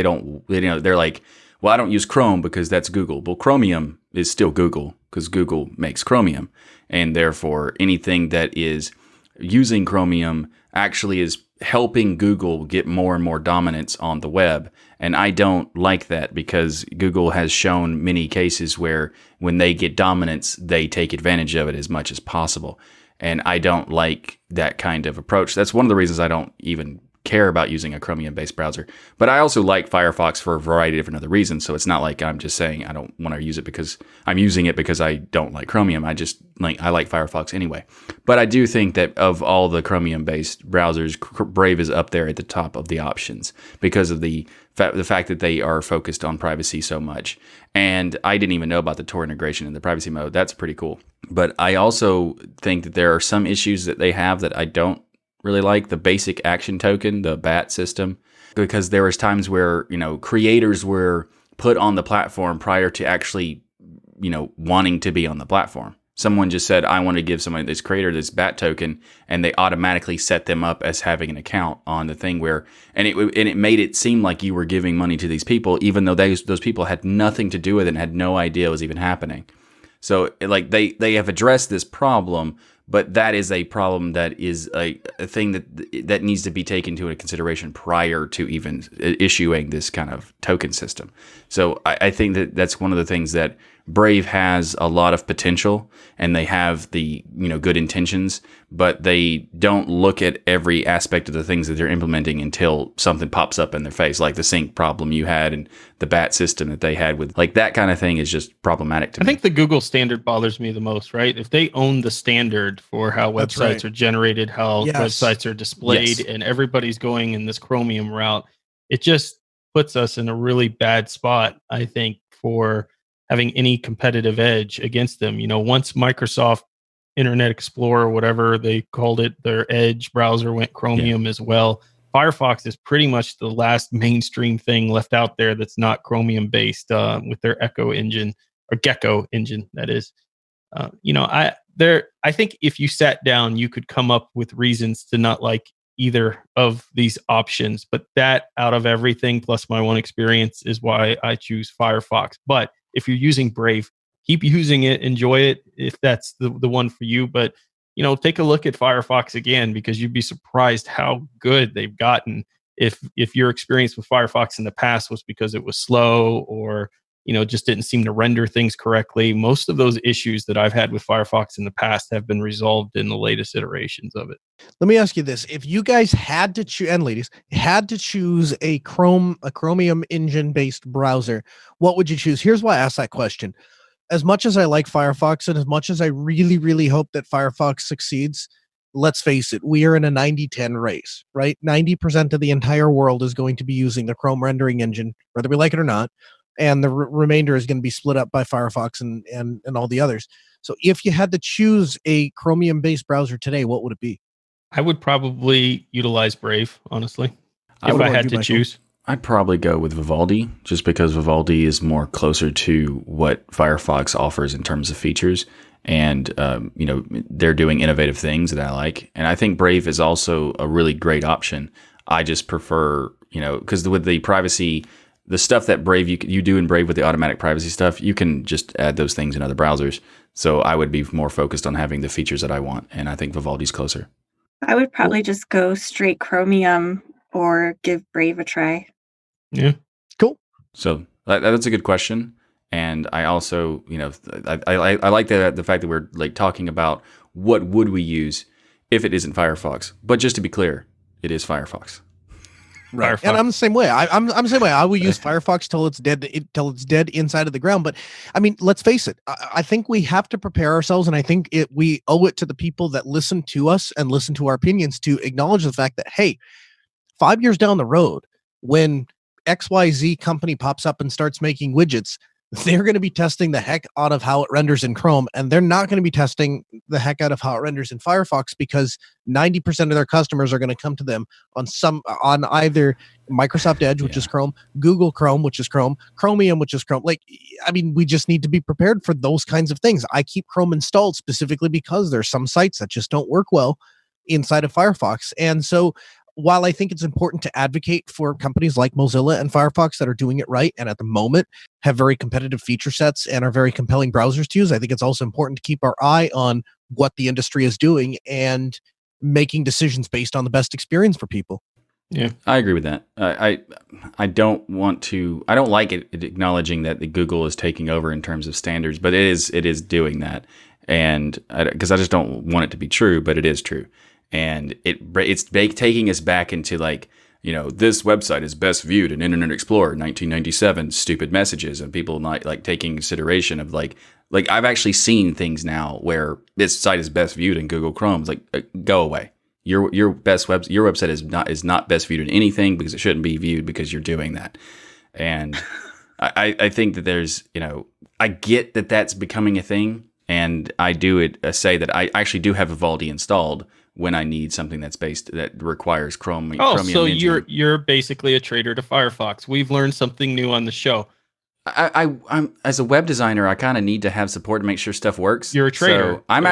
they're like, well, I don't use Chrome because that's Google. Well, Chromium is still Google because Google makes Chromium, and therefore anything that is using Chromium actually is helping Google get more and more dominance on the web. And I don't like that because Google has shown many cases where when they get dominance, they take advantage of it as much as possible. And I don't like that kind of approach. That's one of the reasons I don't even care about using a Chromium-based browser. But I also like Firefox for a variety of different other reasons. So it's not like I'm just saying I don't want to use it because I'm using it because I don't like Chromium. I like Firefox anyway. But I do think that of all the Chromium-based browsers, Brave is up there at the top of the options because of the fact that they are focused on privacy so much. And I didn't even know about the Tor integration in the privacy mode. That's pretty cool. But I also think that there are some issues that they have that I don't really like. The basic action token, the BAT system, because there was times where, creators were put on the platform prior to actually, wanting to be on the platform. Someone just said, I want to give somebody, this creator, this BAT token, and they automatically set them up as having an account on the thing and it made it seem like you were giving money to these people, even though those people had nothing to do with it and had no idea it was even happening. So they have addressed this problem, but that is a problem that is a thing that needs to be taken into consideration prior to even issuing this kind of token system. So I think that that's one of the things that Brave has a lot of potential, and they have the good intentions, but they don't look at every aspect of the things that they're implementing until something pops up in their face, like the sync problem you had and the BAT system that they had with that kind of thing is just problematic to me. I think the Google standard bothers me the most, right? If they own the standard for how websites are generated, how websites are displayed, and everybody's going in this Chromium route, it just puts us in a really bad spot, I think, for having any competitive edge against them. Once Microsoft Internet Explorer, whatever they called it, their Edge browser went Chromium as well. Firefox is pretty much the last mainstream thing left out there that's not Chromium based with their Echo engine or Gecko engine, that is. I think if you sat down, you could come up with reasons to not like either of these options. But that out of everything, plus my one experience, is why I choose Firefox. But if you're using Brave, keep using it, enjoy it if that's the one for you. But take a look at Firefox again, because you'd be surprised how good they've gotten. If your experience with Firefox in the past was because it was slow or just didn't seem to render things correctly. Most of those issues that I've had with Firefox in the past have been resolved in the latest iterations of it. Let me ask you this. If you guys had to choose, and ladies, had to choose a Chromium engine-based browser, what would you choose? Here's why I asked that question. As much as I like Firefox and as much as I really, really hope that Firefox succeeds, let's face it, we are in a 90-10 race, right? 90% of the entire world is going to be using the Chrome rendering engine, whether we like it or not. And the remainder is going to be split up by Firefox and all the others. So if you had to choose a Chromium-based browser today, what would it be? I would probably utilize Brave, honestly, if I had to choose. I'd probably go with Vivaldi, just because Vivaldi is more closer to what Firefox offers in terms of features. And, they're doing innovative things that I like. And I think Brave is also a really great option. I just prefer, because with the privacy, the stuff that Brave you do in Brave with the automatic privacy stuff, you can just add those things in other browsers. So I would be more focused on having the features that I want. And I think Vivaldi's closer. I would probably just go straight Chromium or give Brave a try. Yeah. Cool. So that's a good question. And I also, I like the fact that we're like talking about what would we use if it isn't Firefox. But just to be clear, it is Firefox. Right. And I'm the same way. I'm the same way. I will use Firefox till it's dead inside of the ground. But I mean, let's face it. I think we have to prepare ourselves, and I think we owe it to the people that listen to us and listen to our opinions to acknowledge the fact that, hey, 5 years down the road, when XYZ company pops up and starts making widgets, they're going to be testing the heck out of how it renders in Chrome, and they're not going to be testing the heck out of how it renders in Firefox, because 90% of their customers are going to come to them on either Microsoft Edge, which is Chrome, Google Chrome, which is Chrome, Chromium, which is Chrome. We just need to be prepared for those kinds of things. I keep Chrome installed specifically because there's some sites that just don't work well inside of Firefox. And so while I think it's important to advocate for companies like Mozilla and Firefox that are doing it right, and at the moment have very competitive feature sets and are very compelling browsers to use, I think it's also important to keep our eye on what the industry is doing and making decisions based on the best experience for people. Yeah, I agree with that. I don't like it acknowledging that the Google is taking over in terms of standards, but it is doing that, and because I just don't want it to be true, but it is true. And it's taking us back into this website is best viewed in Internet Explorer 1997, stupid messages, and people not taking consideration of I've actually seen things now where this site is best viewed in Google Chrome. It's go away. Your website is not best viewed in anything, because it shouldn't be viewed because you're doing that. And I think that there's I get that that's becoming a thing, and I do say that I actually do have Vivaldi installed when I need something that requires Chromium. So you're basically a traitor to Firefox. We've learned something new on the show. I'm as a web designer, I kind of need to have support to make sure stuff works. You're a traitor. So I'm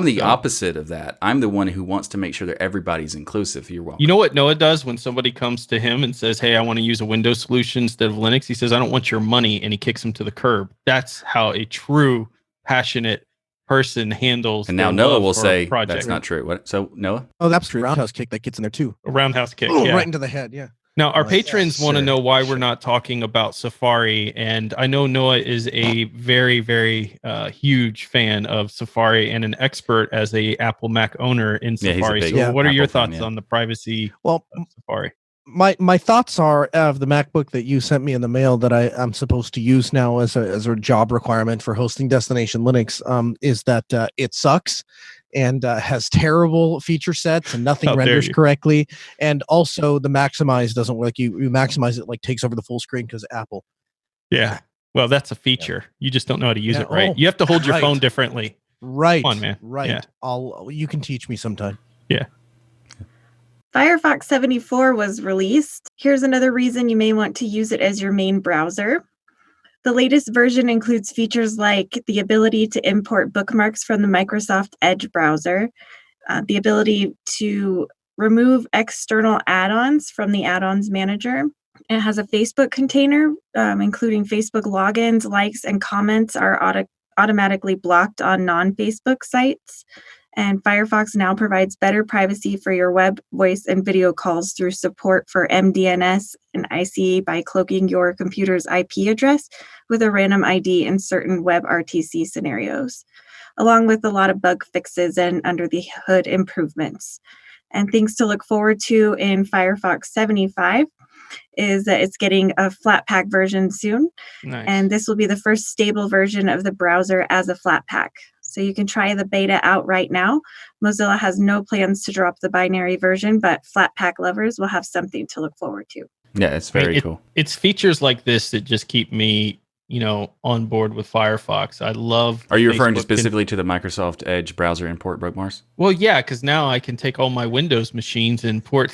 the opposite of that. I'm the one who wants to make sure that everybody's inclusive. You're welcome. You know what Noah does when somebody comes to him and says, "Hey, I want to use a Windows solution instead of Linux." He says, "I don't want your money," and he kicks him to the curb. That's how a true, passionate person handles. And now Noah will say that's not true. What? So Noah? Oh, that's true. Roundhouse kick that gets in there too. A roundhouse kick, right into the head. Yeah. Now, our patrons want to know why we're not talking about Safari, and I know Noah is a very, very huge fan of Safari and an expert as a Apple Mac owner in Safari. So, what are your thoughts on the privacy of Safari? My thoughts are of the MacBook that you sent me in the mail that I'm supposed to use now as a job requirement for hosting Destination Linux, is that it sucks and has terrible feature sets and nothing renders correctly. And also the maximize doesn't work. You maximize it takes over the full screen because Apple. Yeah. Well, that's a feature. Yeah. You just don't know how to use it right. You have to hold your phone differently. Right. Come on, man. Right. Yeah. You can teach me sometime. Yeah. Firefox 74 was released. Here's another reason you may want to use it as your main browser. The latest version includes features like the ability to import bookmarks from the Microsoft Edge browser, the ability to remove external add-ons from the add-ons manager. It has a Facebook container, including Facebook logins, likes, and comments are automatically blocked on non-Facebook sites. And Firefox now provides better privacy for your web, voice, and video calls through support for MDNS and ICE by cloaking your computer's IP address with a random ID in certain WebRTC scenarios, along with a lot of bug fixes and under the hood improvements. And things to look forward to in Firefox 75 is that it's getting a Flatpak version soon. Nice. And this will be the first stable version of the browser as a Flatpak. So you can try the beta out right now. Mozilla has no plans to drop the binary version, but Flatpak lovers will have something to look forward to. Yeah, it's very cool. It's features like this that just keep me, on board with Firefox. I love. Are you referring specifically to the Microsoft Edge browser import bookmarks? Well, yeah, because now I can take all my Windows machines and import.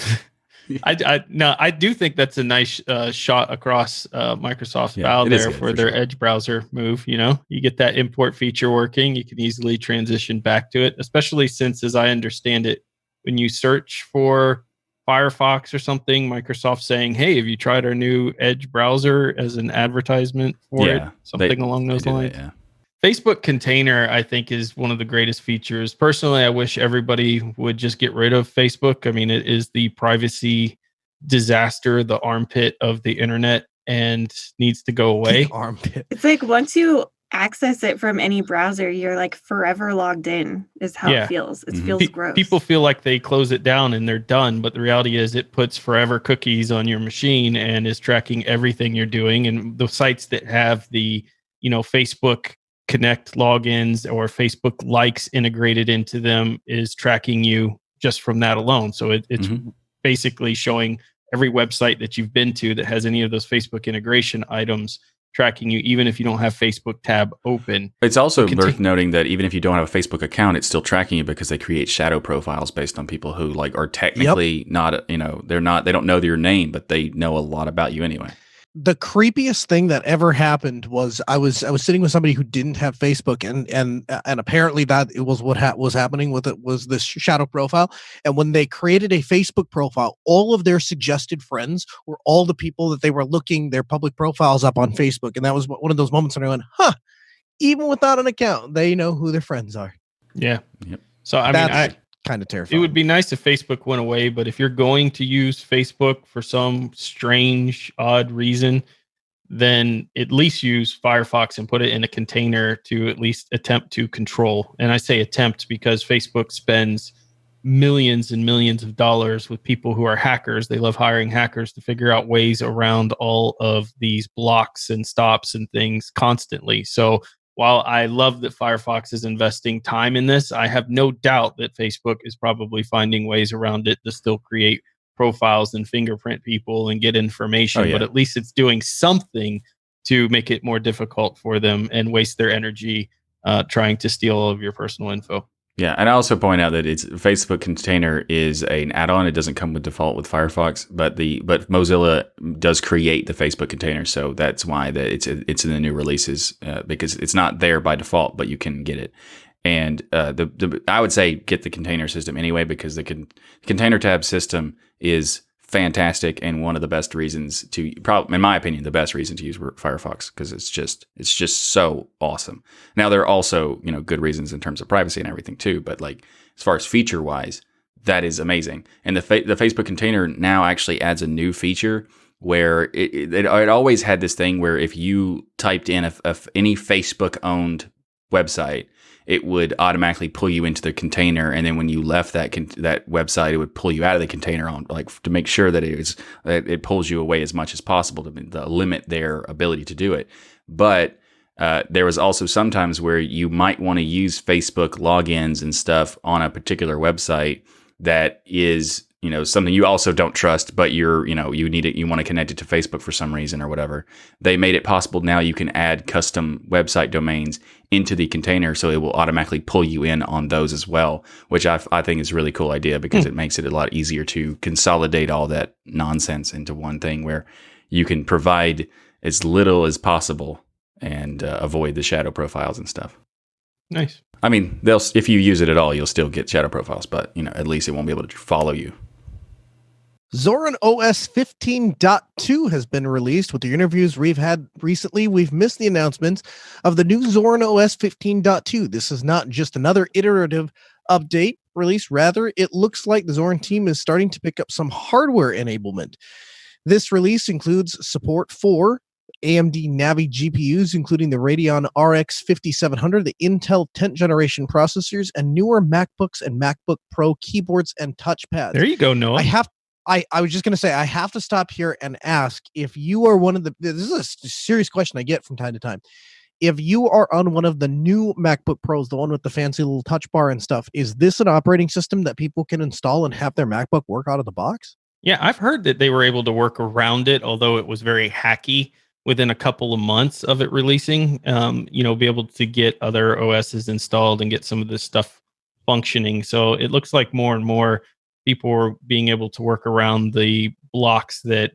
I do think that's a nice shot across Microsoft's bow there for their Edge browser move. You get that import feature working. You can easily transition back to it, especially since, as I understand it, when you search for Firefox or something, Microsoft saying, "Hey, have you tried our new Edge browser?" as an advertisement for it, something along those lines. That, Facebook Container, I think, is one of the greatest features. Personally, I wish everybody would just get rid of Facebook. I mean, it is the privacy disaster, the armpit of the internet, and needs to go away. Armpit. It's like once you access it from any browser, you're like forever logged in, is how it feels. It feels gross. People feel like they close it down and they're done, but the reality is it puts forever cookies on your machine and is tracking everything you're doing. And the sites that have the, Facebook Connect logins or Facebook likes integrated into them is tracking you just from that alone. So it's basically showing every website that you've been to that has any of those Facebook integration items tracking you, even if you don't have Facebook tab open. It's also worth noting that even if you don't have a Facebook account, it's still tracking you because they create shadow profiles based on people who are technically not, they don't know your name, but they know a lot about you anyway. The creepiest thing that ever happened was I was sitting with somebody who didn't have Facebook, and apparently that it was what was happening with it was this shadow profile. And when they created a Facebook profile, all of their suggested friends were all the people that they were looking their public profiles up on Facebook. And that was one of those moments when I went, even without an account, they know who their friends are. Yeah. Yep. So I kind of terrifying. It would be nice if Facebook went away, but if you're going to use Facebook for some strange, odd reason, then at least use Firefox and put it in a container to at least attempt to control. And I say attempt because Facebook spends millions and millions of dollars with people who are hackers. They love hiring hackers to figure out ways around all of these blocks and stops and things constantly. So while I love that Firefox is investing time in this, I have no doubt that Facebook is probably finding ways around it to still create profiles and fingerprint people and get information. But at least it's doing something to make it more difficult for them and waste their energy trying to steal all of your personal info. Yeah, and I also point out that it's Facebook Container is an add-on. It doesn't come with default with Firefox, but Mozilla does create the Facebook Container, so that's why it's in the new releases because it's not there by default, but you can get it. And I would say get the container system anyway because the container tab system is fantastic and one of the best reasons to, in my opinion, the best reason to use Firefox because it's just so awesome. Now there are also good reasons in terms of privacy and everything too, but as far as feature wise, that is amazing. And the Facebook Container now actually adds a new feature where it always had this thing where if you typed in any Facebook owned website, it would automatically pull you into the container, and then when you left that website, it would pull you out of the container to make sure that it pulls you away as much as possible to limit their ability to do it. But there was also sometimes where you might want to use Facebook logins and stuff on a particular website that is something you also don't trust, but you need it, you want to connect it to Facebook for some reason or whatever. They made it possible now you can add custom website domains into the container, so it will automatically pull you in on those as well, which I think is a really cool idea because it makes it a lot easier to consolidate all that nonsense into one thing where you can provide as little as possible and avoid the shadow profiles and stuff. Nice. I mean, if you use it at all, you'll still get shadow profiles, but at least it won't be able to follow you. Zorin OS 15.2 has been released. With the interviews we've had recently, we've missed the announcements of the new Zorin OS 15.2. This is not just another iterative release, rather, it looks like the Zorin team is starting to pick up some hardware enablement. This release includes support for AMD Navi GPUs, including the Radeon RX 5700, the Intel 10th generation processors, and newer MacBooks and MacBook Pro keyboards and touchpads. There you go, Noah. I was just going to say, I have to stop here and ask if you are one of the, this is a serious question I get from time to time. If you are on one of the new MacBook Pros, the one with the fancy little touch bar and stuff, is this an operating system that people can install and have their MacBook work out of the box? Yeah, I've heard that they were able to work around it, although it was very hacky within a couple of months of it releasing. Be able to get other OSs installed and get some of this stuff functioning. So it looks like more and more people are being able to work around the blocks that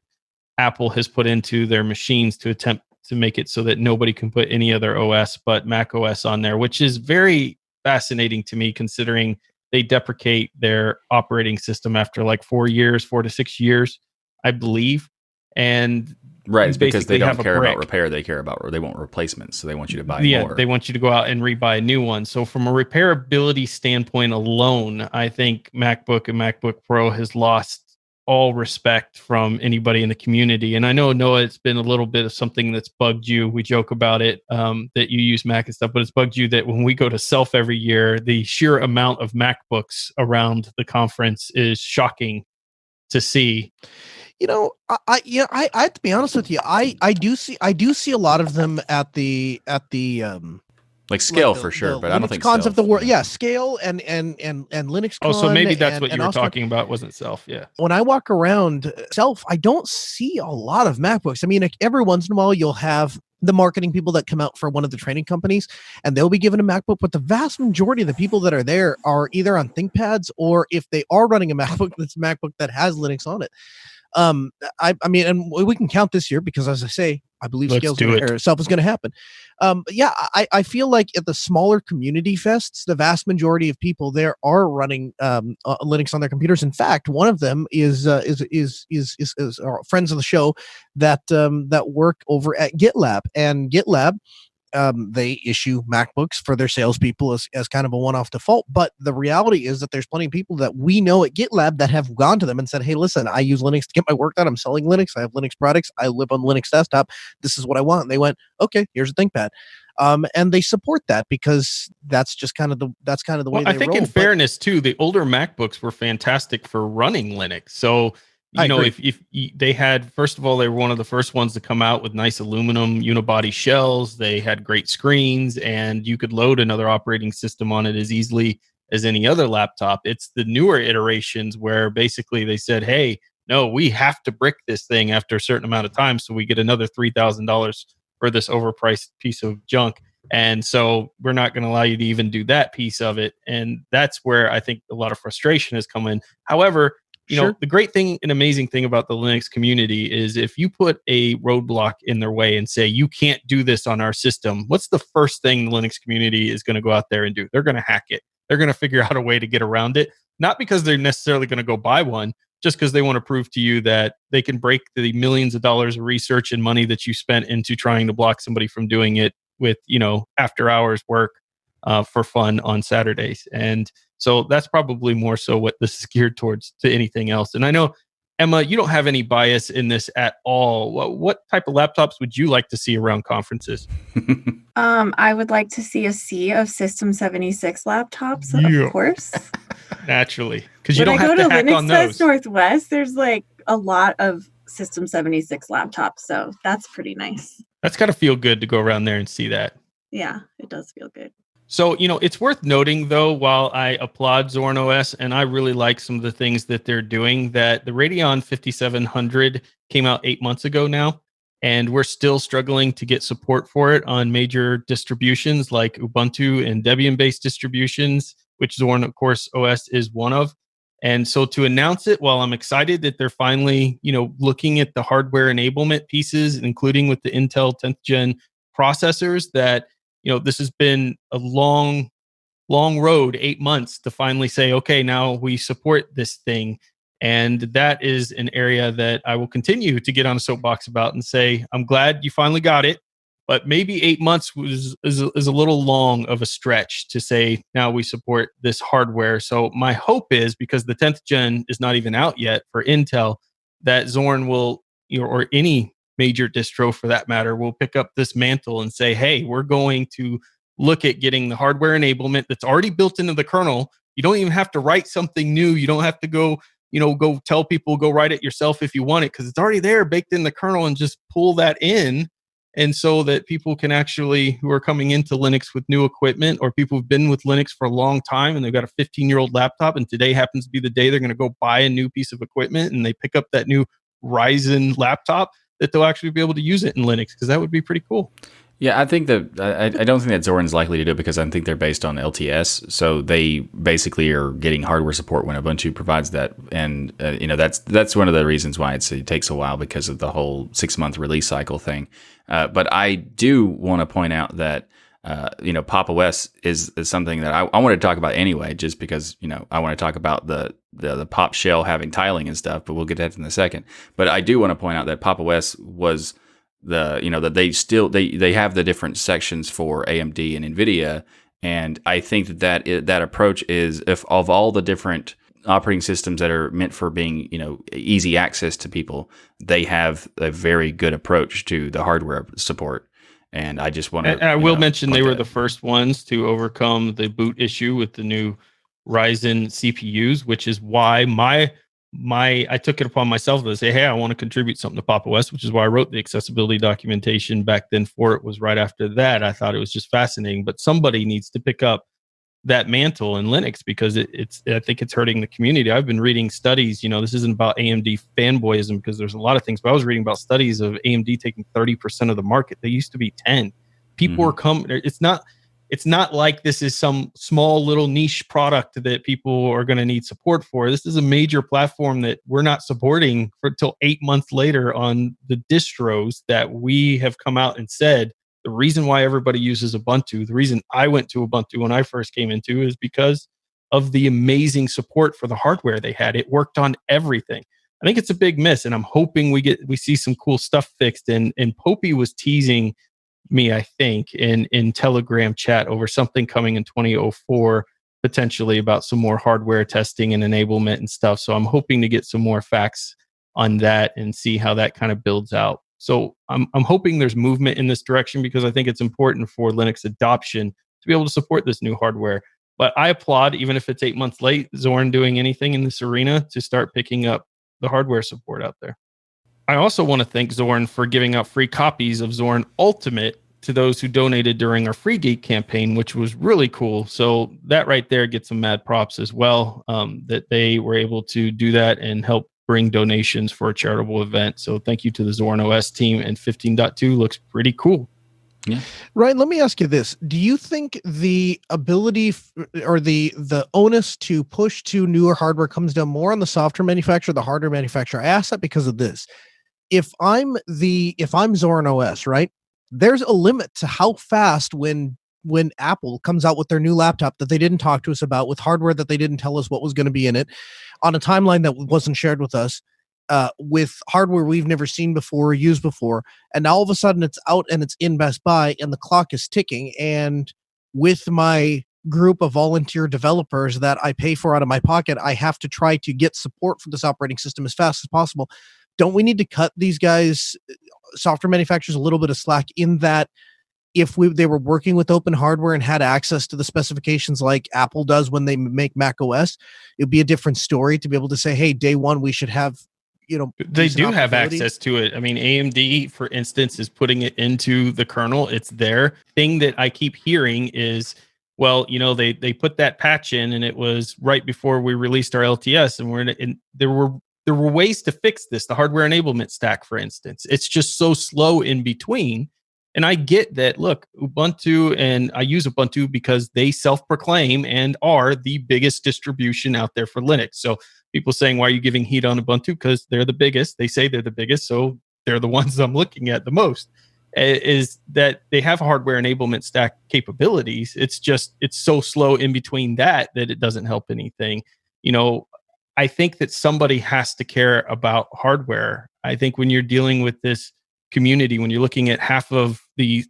Apple has put into their machines to attempt to make it so that nobody can put any other OS but Mac OS on there, which is very fascinating to me considering they deprecate their operating system after like 4 to 6 years, I believe. And right, it's because they don't care brick. about repair. They want replacements. So they want you to buy more. They want you to go out and rebuy a new one. So from a repairability standpoint alone, I think MacBook and MacBook Pro has lost all respect from anybody in the community. And I know, Noah, it's been a little bit of something that's bugged you. We joke about it, that you use Mac and stuff, but it's bugged you that when we go to Self every year, the sheer amount of MacBooks around the conference is shocking to see. I have to be honest with you. I do see a lot of them at the like Scale like for sure, but Linux I don't think cons of the world. yeah. Yeah, Scale and Linux. Oh, so maybe that's what you were also, talking about, wasn't Self? Yeah. When I walk around Self, I don't see a lot of MacBooks. I mean, like, every once in a while you'll have the marketing people that come out for one of the training companies and they'll be given a MacBook, but the vast majority of the people that are there are either on ThinkPads, or if they are running a MacBook, that's a MacBook that has Linux on it. I mean, and we can count this year because, as I say, I believe Self is going to happen. But yeah, I feel like at the smaller community fests, the vast majority of people there are running Linux on their computers. In fact, one of them is friends of the show that work over at GitLab, and GitLab. They issue MacBooks for their salespeople as kind of a one-off default. But the reality is that there's plenty of people that we know at GitLab that have gone to them and said, hey, listen, I use Linux to get my work done. I'm selling Linux. I have Linux products. I live on Linux desktop. This is what I want. And they went, okay, here's a ThinkPad. And they support that because that's just kind of the way they roll. I think in fairness too, the older MacBooks were fantastic for running Linux. So if they had, first of all, they were one of the first ones to come out with nice aluminum unibody shells. They had great screens, and you could load another operating system on it as easily as any other laptop. It's the newer iterations where basically they said, hey, no, we have to brick this thing after a certain amount of time, so we get another $3,000 for this overpriced piece of junk. And so we're not going to allow you to even do that piece of it. And that's where I think a lot of frustration has come in. However, the great thing and amazing thing about the Linux community is if you put a roadblock in their way and say, you can't do this on our system, what's the first thing the Linux community is going to go out there and do? They're going to hack it. They're going to figure out a way to get around it. Not because they're necessarily going to go buy one, just because they want to prove to you that they can break the millions of dollars of research and money that you spent into trying to block somebody from doing it with, after hours work for fun on Saturdays. And so that's probably more so what this is geared towards to anything else. And I know, Emma, you don't have any bias in this at all. What type of laptops would you like to see around conferences? I would like to see a sea of System76 laptops, of course. Naturally, because you don't have to hack on those. When I go to Linux Fest Northwest, there's like a lot of System76 laptops, so that's pretty nice. That's got to feel good to go around there and see that. Yeah, it does feel good. So, it's worth noting, though, while I applaud Zorin OS and I really like some of the things that they're doing, that the Radeon 5700 came out 8 months ago now, and we're still struggling to get support for it on major distributions like Ubuntu and Debian-based distributions, which Zorin, of course, OS is one of. And so to announce it, while I'm excited that they're finally, looking at the hardware enablement pieces, including with the Intel 10th gen processors, that this has been a long road, 8 months to finally say, okay, now we support this thing. And that is an area that I will continue to get on a soapbox about and say, I'm glad you finally got it, But maybe 8 months is a little long of a stretch to say now we support this hardware. So my hope is, because the 10th gen is not even out yet for Intel, that Zorin will, or any major distro for that matter, will pick up this mantle and say, hey, we're going to look at getting the hardware enablement that's already built into the kernel. You don't even have to write something new. You don't have to go tell people, go write it yourself if you want it, because it's already there baked in the kernel, and just pull that in. And so that people can actually, who are coming into Linux with new equipment, or people who've been with Linux for a long time and they've got a 15-year-old laptop, and today happens to be the day they're going to go buy a new piece of equipment, and they pick up that new Ryzen laptop, that they'll actually be able to use it in Linux, because that would be pretty cool. Yeah, I think that I don't think that Zorin's likely to do it, because I think they're based on LTS, so they basically are getting hardware support when Ubuntu provides that, and that's one of the reasons why it takes a while, because of the whole 6-month release cycle thing. But I do want to point out that Pop! OS is something that I want to talk about anyway, just because I want to talk about the Pop shell having tiling and stuff, but we'll get to that in a second. But I do want to point out that Pop! OS was that they have the different sections for AMD and NVIDIA, and I think that approach is, if of all the different operating systems that are meant for being easy access to people, they have a very good approach to the hardware support. And I just want to. I will mention they were the first ones to overcome the boot issue with the new Ryzen CPUs, which is why I took it upon myself to say, hey, I want to contribute something to Pop! OS, which is why I wrote the accessibility documentation back then for it. Was right after that. I thought it was just fascinating, but somebody needs to pick up that mantle in Linux, because I think it's hurting the community. I've been reading studies, this isn't about AMD fanboyism, because there's a lot of things, but I was reading about studies of AMD taking 30% of the market. They used to be 10. People are coming. It's not like this is some small little niche product that people are going to need support for. This is a major platform that we're not supporting until 8 months later on the distros that we have come out and said, the reason why everybody uses Ubuntu, the reason I went to Ubuntu when I first came into, is because of the amazing support for the hardware they had. It worked on everything. I think it's a big miss, and I'm hoping we see some cool stuff fixed. And Popey was teasing me, I think, in Telegram chat over something coming in 2004, potentially about some more hardware testing and enablement and stuff. So I'm hoping to get some more facts on that and see how that kind of builds out. So I'm hoping there's movement in this direction, because I think it's important for Linux adoption to be able to support this new hardware. But I applaud, even if it's 8 months late, Zorin doing anything in this arena to start picking up the hardware support out there. I also want to thank Zorin for giving out free copies of Zorin Ultimate to those who donated during our Free Geek campaign, which was really cool. So that right there gets some mad props as well, that they were able to do that and help bring donations for a charitable event. So thank you to the Zorin OS team, and 15.2 looks pretty cool. Yeah. Ryan, let me ask you this. Do you think the ability or the onus to push to newer hardware comes down more on the software manufacturer, the hardware manufacturer? I ask that because of this. If I'm Zorin OS, right, there's a limit to how fast when Apple comes out with their new laptop that they didn't talk to us about, with hardware that they didn't tell us what was going to be in it, on a timeline that wasn't shared with us, with hardware we've never seen before or used before, and now all of a sudden it's out and it's in Best Buy and the clock is ticking, and with my group of volunteer developers that I pay for out of my pocket, I have to try to get support for this operating system as fast as possible. Don't we need to cut these guys, software manufacturers, a little bit of slack, in that if they were working with open hardware and had access to the specifications like Apple does when they make Mac OS, it'd be a different story to be able to say, hey, day one, we should have, they do have access to it. I mean, AMD, for instance, is putting it into the kernel. It's their thing that I keep hearing is, well, they put that patch in, and it was right before we released our LTS, and there were ways to fix this. The hardware enablement stack, for instance, it's just so slow in between. And I get that. Look, Ubuntu, and I use Ubuntu because they self-proclaim and are the biggest distribution out there for Linux. So people saying, why are you giving heat on Ubuntu? Because they're the biggest. They say they're the biggest, so they're the ones I'm looking at the most. Is that they have hardware enablement stack capabilities. It's so slow in between that it doesn't help anything. I think that somebody has to care about hardware. I think when you're dealing with this community, when you're looking at half of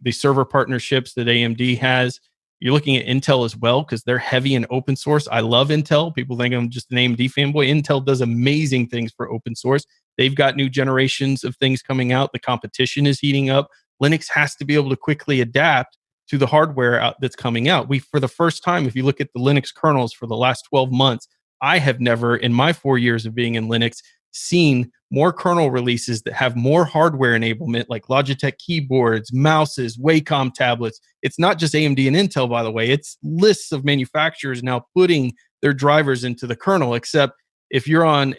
the server partnerships that AMD has. You're looking at Intel as well because they're heavy in open source. I love Intel. People think I'm just an AMD fanboy. Intel does amazing things for open source. They've got new generations of things coming out. The competition is heating up. Linux has to be able to quickly adapt to the hardware that's coming out. For the first time, if you look at the Linux kernels for the last 12 months, I have never, in my 4 years of being in Linux, seen more kernel releases that have more hardware enablement, like Logitech keyboards, mouses, Wacom tablets. It's not just AMD and Intel, by the way. It's lists of manufacturers now putting their drivers into the kernel, except if you're on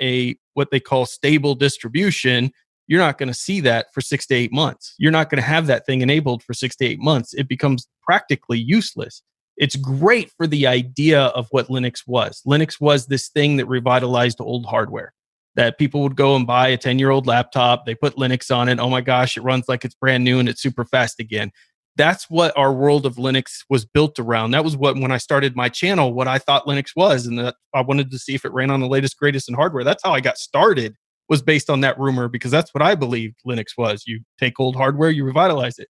what they call stable distribution, you're not going to see that for 6 to 8 months. You're not going to have that thing enabled for 6 to 8 months. It becomes practically useless. It's great for the idea of what Linux was. Linux was this thing that revitalized old hardware, that people would go and buy a 10-year-old laptop. They put Linux on it. Oh my gosh, it runs like it's brand new and it's super fast again. That's what our world of Linux was built around. That was what, when I started my channel, what I thought Linux was. And that I wanted to see if it ran on the latest, greatest in hardware. That's how I got started, was based on that rumor, because that's what I believed Linux was. You take old hardware, you revitalize it.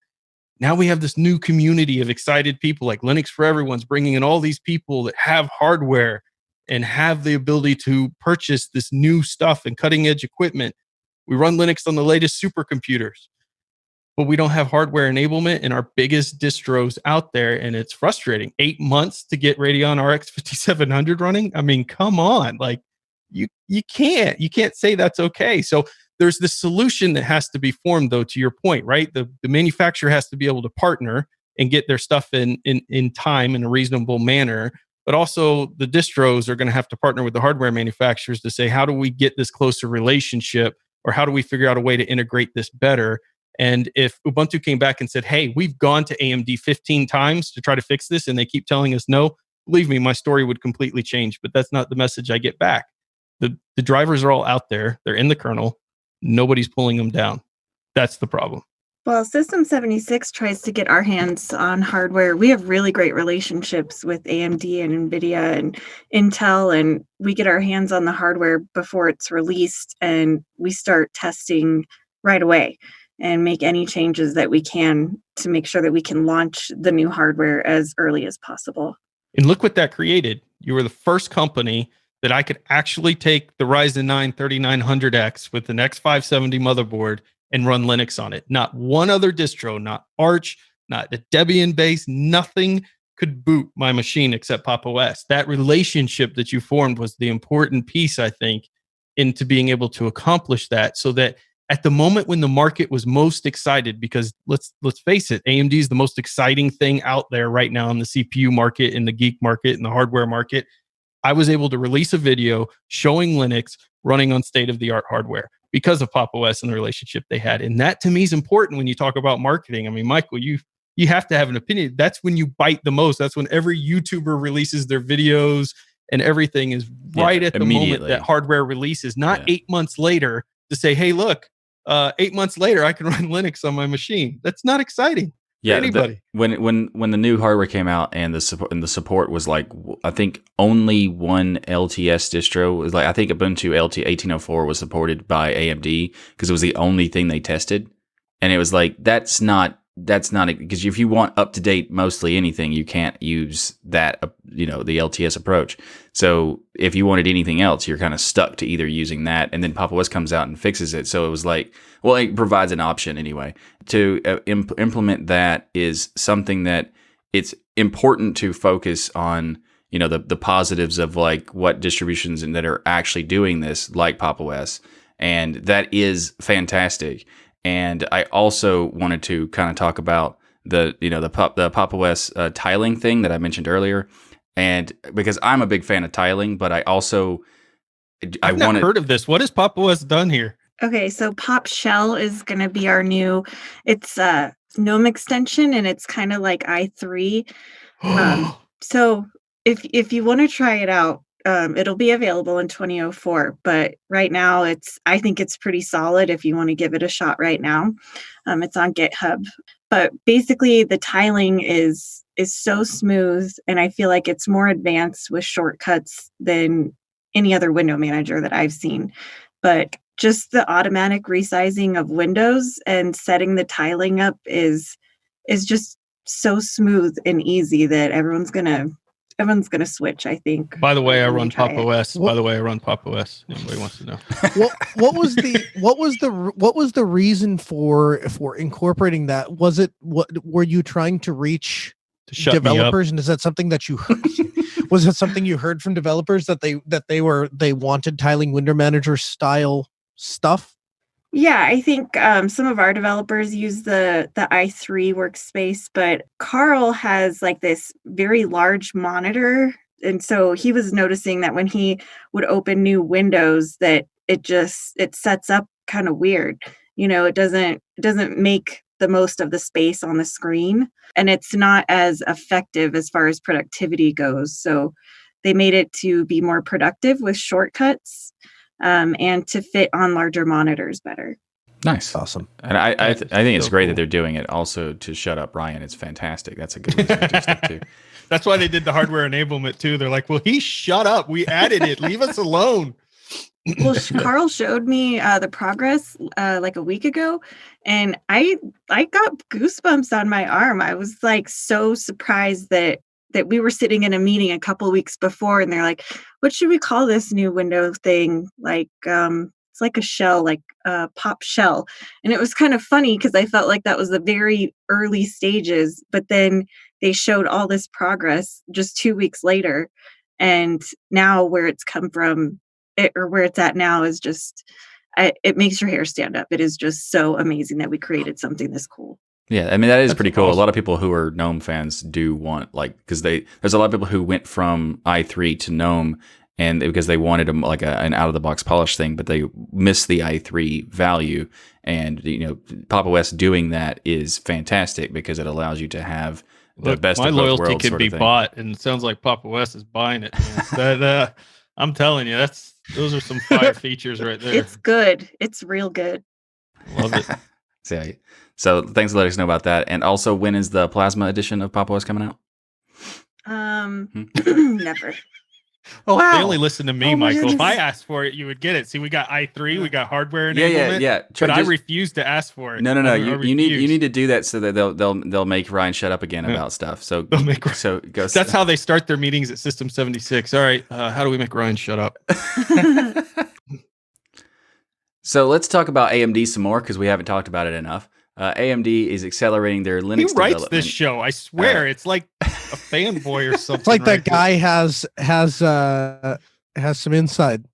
Now we have this new community of excited people, like Linux for Everyone's bringing in all these people that have hardware and have the ability to purchase this new stuff and cutting edge equipment. We run Linux on the latest supercomputers, but we don't have hardware enablement in our biggest distros out there. And it's frustrating. 8 months to get Radeon RX 5700 running. I mean, come on. Like you can't say that's okay. So there's this solution that has to be formed, though, to your point, right? The manufacturer has to be able to partner and get their stuff in time in a reasonable manner. But also the distros are going to have to partner with the hardware manufacturers to say, how do we get this closer relationship, or how do we figure out a way to integrate this better? And if Ubuntu came back and said, hey, we've gone to AMD 15 times to try to fix this, and they keep telling us no, believe me, my story would completely change. But that's not the message I get back. The drivers are all out there. They're in the kernel. Nobody's pulling them down. That's the problem. Well, System76 tries to get our hands on hardware. We have really great relationships with AMD and NVIDIA and Intel, and we get our hands on the hardware before it's released, and we start testing right away and make any changes that we can to make sure that we can launch the new hardware as early as possible. And look what that created. You were the first company that I could actually take the Ryzen 9 3900X with an X570 motherboard and run Linux on it. Not one other distro, not Arch, not the Debian base, nothing could boot my machine except Pop! OS. That relationship that you formed was the important piece, I think, into being able to accomplish that, so that at the moment when the market was most excited, because let's face it, AMD is the most exciting thing out there right now in the CPU market, in the geek market, in the hardware market. I was able to release a video showing Linux running on state-of-the-art hardware because of Pop! OS and the relationship they had. And that, to me, is important when you talk about marketing. I mean, Michael, you have to have an opinion. That's when you bite the most. That's when every YouTuber releases their videos, and everything is right at the moment that hardware releases, not 8 months later to say, hey, look, 8 months later, I can run Linux on my machine. That's not exciting. Yeah, anybody. When the new hardware came out and the support was like, I think only one LTS distro was like, I think Ubuntu LT 1804 was supported by AMD because it was the only thing they tested, and it was like that's not because if you want up to date mostly anything, you can't use that the LTS approach. So if you wanted anything else, you're kind of stuck to either using that, and then Pop! OS comes out and fixes it. So it was like, well, it provides an option anyway. To implement that is something that it's important to focus on, the positives of like what distributions and that are actually doing this, like Pop! OS, and that is fantastic. And I also wanted to kind of talk about the Pop! OS tiling thing that I mentioned earlier, and because I'm a big fan of tiling, but I also I've not heard of this. What has Pop! OS done here? Okay, so Pop Shell is going to be our new. It's a GNOME extension, and it's kind of like i3. So if you want to try it out, it'll be available in 2004. But right now, I think it's pretty solid. If you want to give it a shot right now, it's on GitHub. But basically, the tiling is so smooth, and I feel like it's more advanced with shortcuts than any other window manager that I've seen. But just the automatic resizing of windows and setting the tiling up is is just so smooth and easy that everyone's gonna switch, I think. By the way, I when they run try Pop it. OS. By the way, I run Pop OS. Anybody wants to know? What was the reason for incorporating that? Was it what were you trying to reach To shut me up. developers, and is that something that you was it something you heard from developers that they wanted tiling window manager style stuff? Yeah, I think some of our developers use the i3 workspace, but Carl has like this very large monitor. And so he was noticing that when he would open new windows that it sets up kind of weird. It doesn't make the most of the space on the screen, and it's not as effective as far as productivity goes. So they made it to be more productive with shortcuts. And to fit on larger monitors better. Nice. Awesome. And I think it's So great cool. that they're doing it also to shut up Ryan. It's fantastic. That's a good reason to do stuff too. That's why they did the hardware enablement too. They're like, well, he shut up. We added it. Leave us alone. Well, Carl showed me the progress like a week ago, and I got goosebumps on my arm. I was like so surprised that we were sitting in a meeting a couple of weeks before, and they're like, "What should we call this new window thing?" Like, it's like a shell, like a pop shell, and it was kind of funny because I felt like that was the very early stages, but then they showed all this progress just 2 weeks later, and now where it's come from. Or where it's at now is just it makes your hair stand up. It is just so amazing that we created something this cool. Yeah, I mean that is That's pretty cool. awesome. A lot of people who are GNOME fans do want because there's a lot of people who went from i3 to GNOME and because they wanted an out of the box polish thing, but they missed the i3 value. And Pop OS doing that is fantastic because it allows you to have the best my of both loyalty worlds can sort be of thing. bought, and it sounds like Pop OS is buying it. That I'm telling you, those are some fire features right there. It's good. It's real good. Love it. So thanks for letting us know about that. And also, when is the Plasma edition of Pop OS coming out? Never. Oh wow! They only listen to me, Oh my Michael. If I goodness. asked for it, you would get it. See, we got i3, we got hardware enablement. Yeah. But I refuse to ask for it. No. I You need refuse. to do that so that they'll make Ryan shut up again about stuff. So They'll make Ryan- so go. That's how they start their meetings at System76. All right, how do we make Ryan shut up? So let's talk about AMD some more because we haven't talked about it enough. AMD is accelerating their Linux He writes development. this show. I swear, it's like a fanboy or something. It's like that right? guy has some inside.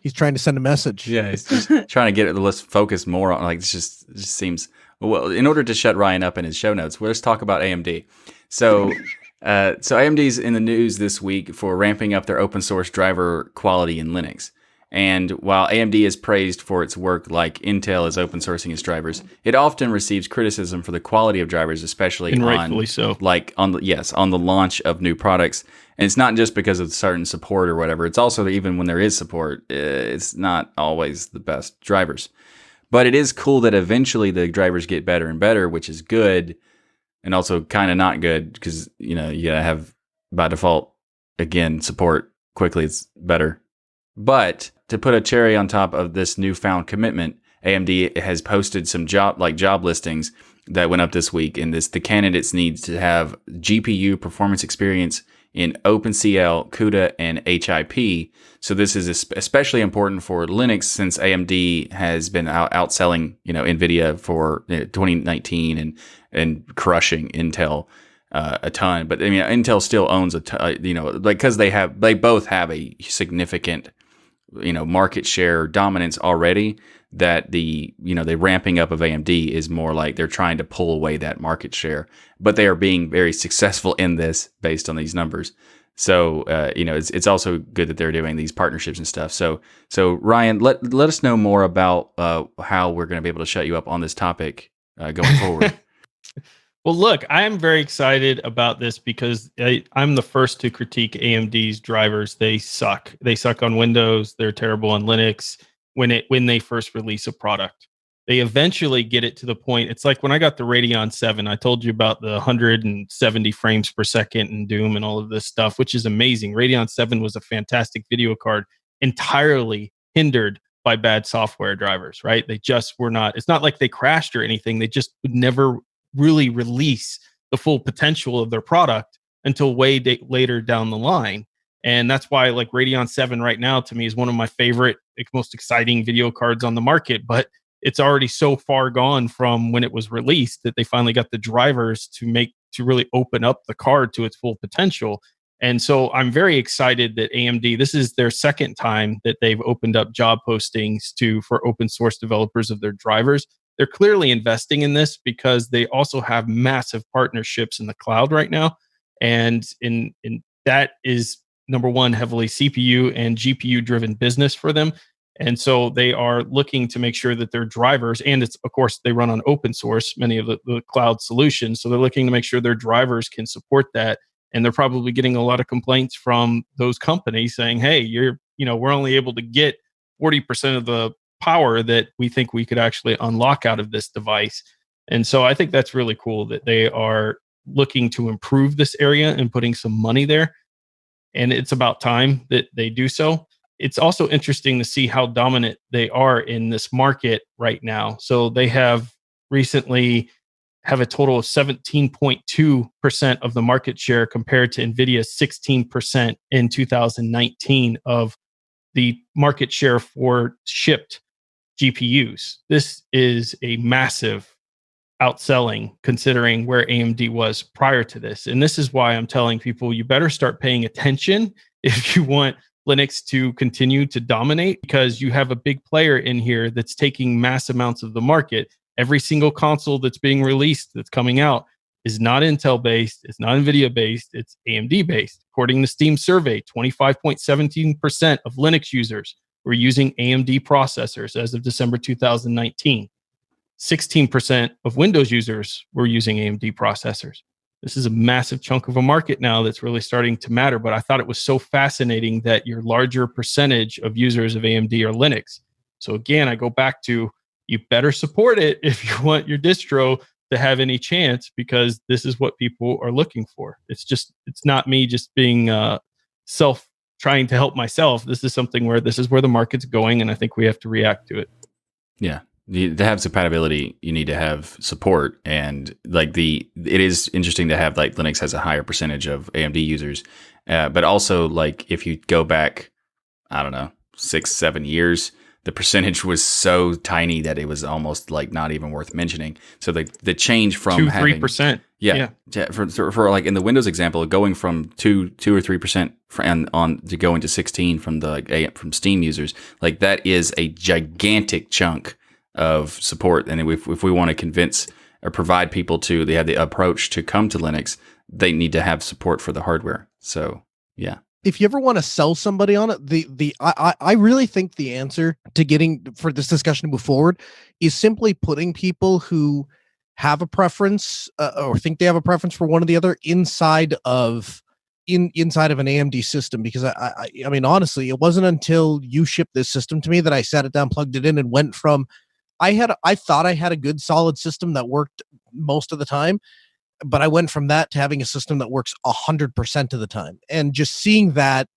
He's trying to send a message. Yeah, he's just trying to get the list focused more on it just seems well. In order to shut Ryan up in his show notes, let's talk about AMD. So AMD's in the news this week for ramping up their open source driver quality in Linux. And while AMD is praised for its work like Intel is open sourcing its drivers, it often receives criticism for the quality of drivers, especially And rightfully so. on the launch of new products. And it's not just because of certain support or whatever. It's also that even when there is support, it's not always the best drivers. But it is cool that eventually the drivers get better and better, which is good, and also kind of not good because you gotta have by default again support quickly. It's better. But to put a cherry on top of this newfound commitment, AMD has posted some job listings that went up this week. And the candidates need to have GPU performance experience in OpenCL, CUDA, and HIP. So this is especially important for Linux since AMD has been outselling NVIDIA for 2019 and crushing Intel a ton. But I mean, Intel still owns because they both have a significant market share dominance already, that the ramping up of AMD is more like they're trying to pull away that market share, but they are being very successful in this based on these numbers. So it's also good that they're doing these partnerships and stuff. So Ryan, let us know more about how we're going to be able to shut you up on this topic going forward. Well, look, I'm very excited about this because I'm the first to critique AMD's drivers. They suck. They suck on Windows. They're terrible on Linux when they first release a product. They eventually get it to the point. It's like when I got the Radeon 7, I told you about the 170 frames per second and Doom and all of this stuff, which is amazing. Radeon 7 was a fantastic video card, entirely hindered by bad software drivers, right? They just were not. It's not like they crashed or anything. They just would never really release the full potential of their product until way later down the line. And that's why like Radeon 7 right now to me is one of my favorite, like, most exciting video cards on the market. But it's already so far gone from when it was released that they finally got the drivers to really open up the card to its full potential. And so I'm very excited that AMD, this is their second time that they've opened up job postings for open source developers of their drivers. They're clearly investing in this because they also have massive partnerships in the cloud right now. And in that is, number one, heavily CPU and GPU driven business for them. And so they are looking to make sure that their drivers, and it's, of course, they run on open source, many of the cloud solutions. So they're looking to make sure their drivers can support that. And they're probably getting a lot of complaints from those companies saying, hey, we're only able to get 40% of the power that we think we could actually unlock out of this device. And so I think that's really cool that they are looking to improve this area and putting some money there. And it's about time that they do so. It's also interesting to see how dominant they are in this market right now. So they have recently have a total of 17.2% of the market share compared to NVIDIA's 16% in 2019 of the market share for shipped GPUs. This is a massive outselling considering where AMD was prior to this. And this is why I'm telling people you better start paying attention if you want Linux to continue to dominate, because you have a big player in here that's taking mass amounts of the market. Every single console that's being released that's coming out is not Intel based, it's not NVIDIA based, it's AMD based. According to Steam survey, 25.17% of Linux users were using AMD processors as of December 2019. 16% of Windows users were using AMD processors. This is a massive chunk of a market now that's really starting to matter. But I thought it was so fascinating that your larger percentage of users of AMD are Linux. So again, I go back to, you better support it if you want your distro to have any chance, because this is what people are looking for. It's not me just being trying to help myself. This is something where this is where the market's going, and I think we have to react to it. Yeah. To have compatibility, you need to have support, and it is interesting to have like Linux has a higher percentage of AMD users, but also like if you go back, I don't know, 6-7 years, the percentage was so tiny that it was almost like not even worth mentioning. So the change from 2-3%, for like in the Windows example, going from 2 or 3% on to going to 16 from Steam users, like that is a gigantic chunk of support. And if we want to convince or provide people they have the approach to come to Linux, they need to have support for the hardware. So yeah. If you ever want to sell somebody on it, I really think the answer to getting for this discussion to move forward is simply putting people who have a preference or think they have a preference for one or the other inside of an AMD system. Because I mean, honestly, it wasn't until you shipped this system to me that I sat it down, plugged it in, and went from I thought I had a good solid system that worked most of the time, but I went from that to having a system that works 100% of the time. And just seeing that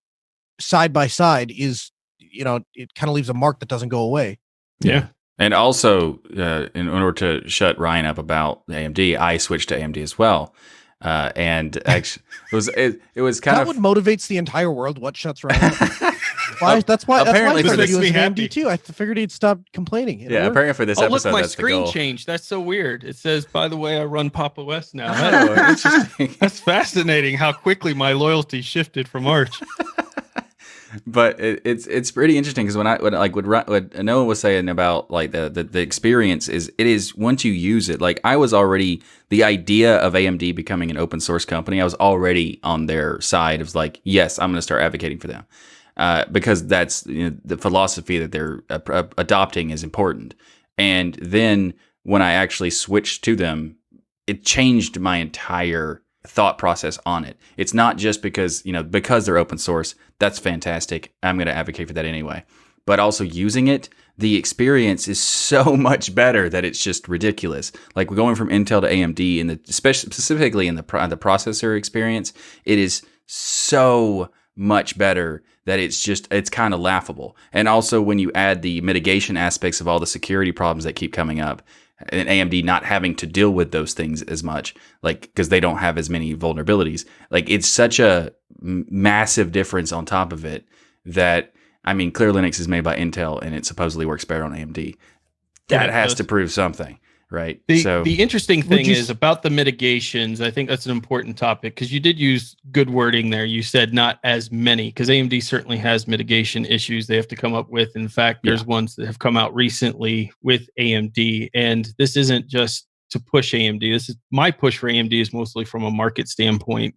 side by side is, it kind of leaves a mark that doesn't go away. Yeah. And also, in order to shut Ryan up about AMD, I switched to AMD as well. And actually, it was kind of what motivates the entire world. What shuts Ryan up? That's why apparently for this you makes as me AMD too. I figured he'd stop complaining. Apparently for this episode, look, my that's screen the goal. changed. That's so weird. It says, by the way, I run Pop! OS now. Oh, interesting. That's fascinating how quickly my loyalty shifted from Arch. But it's pretty interesting because what Noah was saying about like the experience is once you use it, like I was already, the idea of AMD becoming an open source company, I was already on their side. It was like, yes, I'm going to start advocating for them because that's the philosophy that they're adopting is important. And then when I actually switched to them, it changed my entire thought process on it. It's not just because they're open source, that's fantastic, I'm going to advocate for that anyway. But also using it, the experience is so much better that it's just ridiculous. Like going from Intel to AMD, and specifically in the processor experience, it is so much better that it's kind of laughable. And also when you add the mitigation aspects of all the security problems that keep coming up, and AMD not having to deal with those things as much, like because they don't have as many vulnerabilities. Like it's such a massive difference on top of it that I mean, Clear Linux is made by Intel and it supposedly works better on AMD. That has to prove something, right? The interesting thing is about the mitigations. I think that's an important topic because you did use good wording there. You said not as many because AMD certainly has mitigation issues they have to come up with. In fact, there's ones that have come out recently with AMD, and this isn't just to push AMD. This is my push for AMD is mostly from a market standpoint.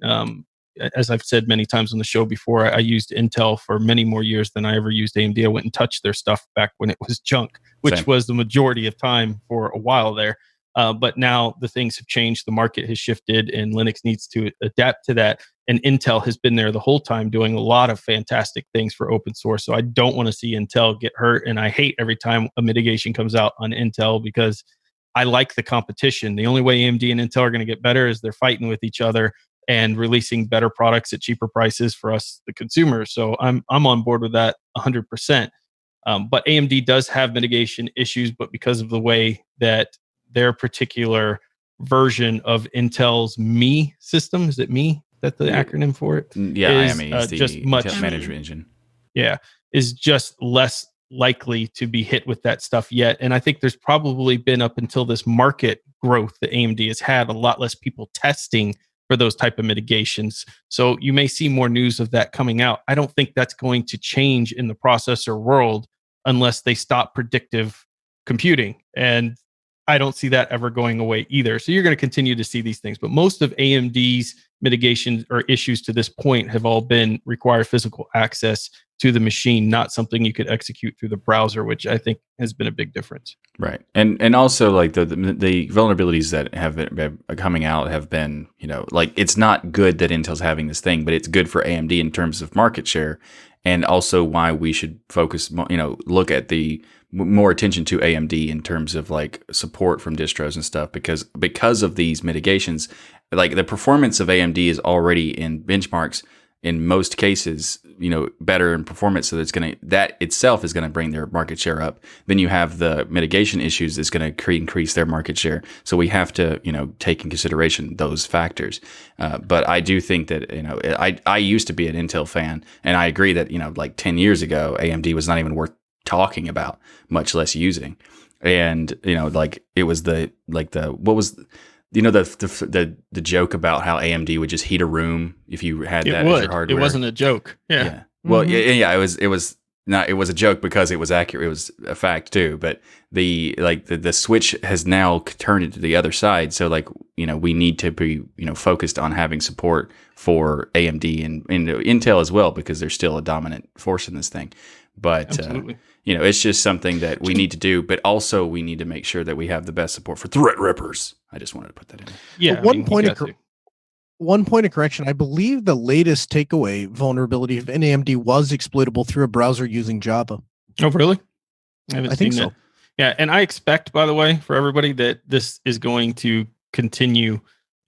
As I've said many times on the show before, I used Intel for many more years than I ever used AMD. I went and touched their stuff back when it was junk, which was the majority of time for a while there. But now the things have changed. The market has shifted and Linux needs to adapt to that. And Intel has been there the whole time doing a lot of fantastic things for open source. So I don't want to see Intel get hurt. And I hate every time a mitigation comes out on Intel because I like the competition. The only way AMD and Intel are going to get better is they're fighting with each other and releasing better products at cheaper prices for us, the consumers. So I'm on board with that 100%. But AMD does have mitigation issues, but because of the way that their particular version of Intel's ME system, is it ME? That's the acronym for it? Yeah, IME is the just much Intel management engine. Yeah, is just less likely to be hit with that stuff yet. And I think there's probably been up until this market growth that AMD has had a lot less people testing for those type of mitigations. So you may see more news of that coming out. I don't think that's going to change in the processor world unless they stop predictive computing. And I don't see that ever going away either. So you're going to continue to see these things. But most of AMD's mitigations or issues to this point have all been require physical access to the machine, not something you could execute through the browser, which I think has been a big difference. Right. And also like the vulnerabilities that have been coming out have been, like it's not good that Intel's having this thing, but it's good for AMD in terms of market share. And also why we should focus, look at the more attention to AMD in terms of like support from distros and stuff, because of these mitigations, like the performance of AMD is already in benchmarks in most cases, better in performance. So that itself is going to bring their market share up. Then you have the mitigation issues that's going to increase their market share. So we have to, take in consideration those factors. But I do think that, I used to be an Intel fan, and I agree that, like 10 years ago, AMD was not even worth talking about, much less using. And, like it was what was the joke about how AMD would just heat a room if you had that as your hardware. It wasn't a joke. Yeah. Well, it was not. It was a joke because it was accurate. It was a fact too. But the switch has now turned into the other side. So we need to be focused on having support for AMD and Intel as well, because they're still a dominant force in this thing. But it's just something that we need to do, but also we need to make sure that we have the best support for threat rippers. I just wanted to put that in. Yeah. One point of correction. I believe the latest takeaway vulnerability of AMD was exploitable through a browser using Java. Oh, really? I think so. Yeah. And I expect, by the way, for everybody that this is going to continue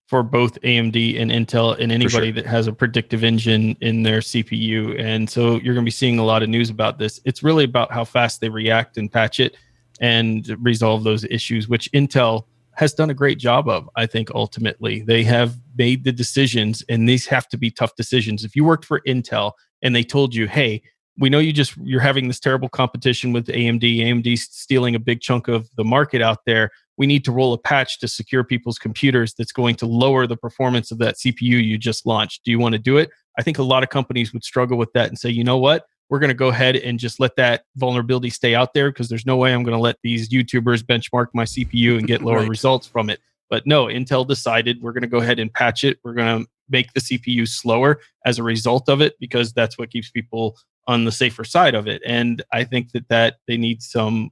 for both AMD and Intel and anybody that has a predictive engine in their CPU. And so you're going to be seeing a lot of news about this. It's really about how fast they react and patch it and resolve those issues, which Intel has done a great job of. I think ultimately they have made the decisions, and these have to be tough decisions. If you worked for Intel and they told you, hey, we know you're having this terrible competition with AMD. AMD's stealing a big chunk of the market out there. We need to roll a patch to secure people's computers that's going to lower the performance of that CPU you just launched. Do you want to do it? I think a lot of companies would struggle with that and say, you know what? We're going to go ahead and just let that vulnerability stay out there because there's no way I'm going to let these YouTubers benchmark my CPU and get lower results from it. But no, Intel decided we're going to go ahead and patch it. We're going to make the CPU slower as a result of it because that's what keeps people on the safer side of it. And I think that they need some,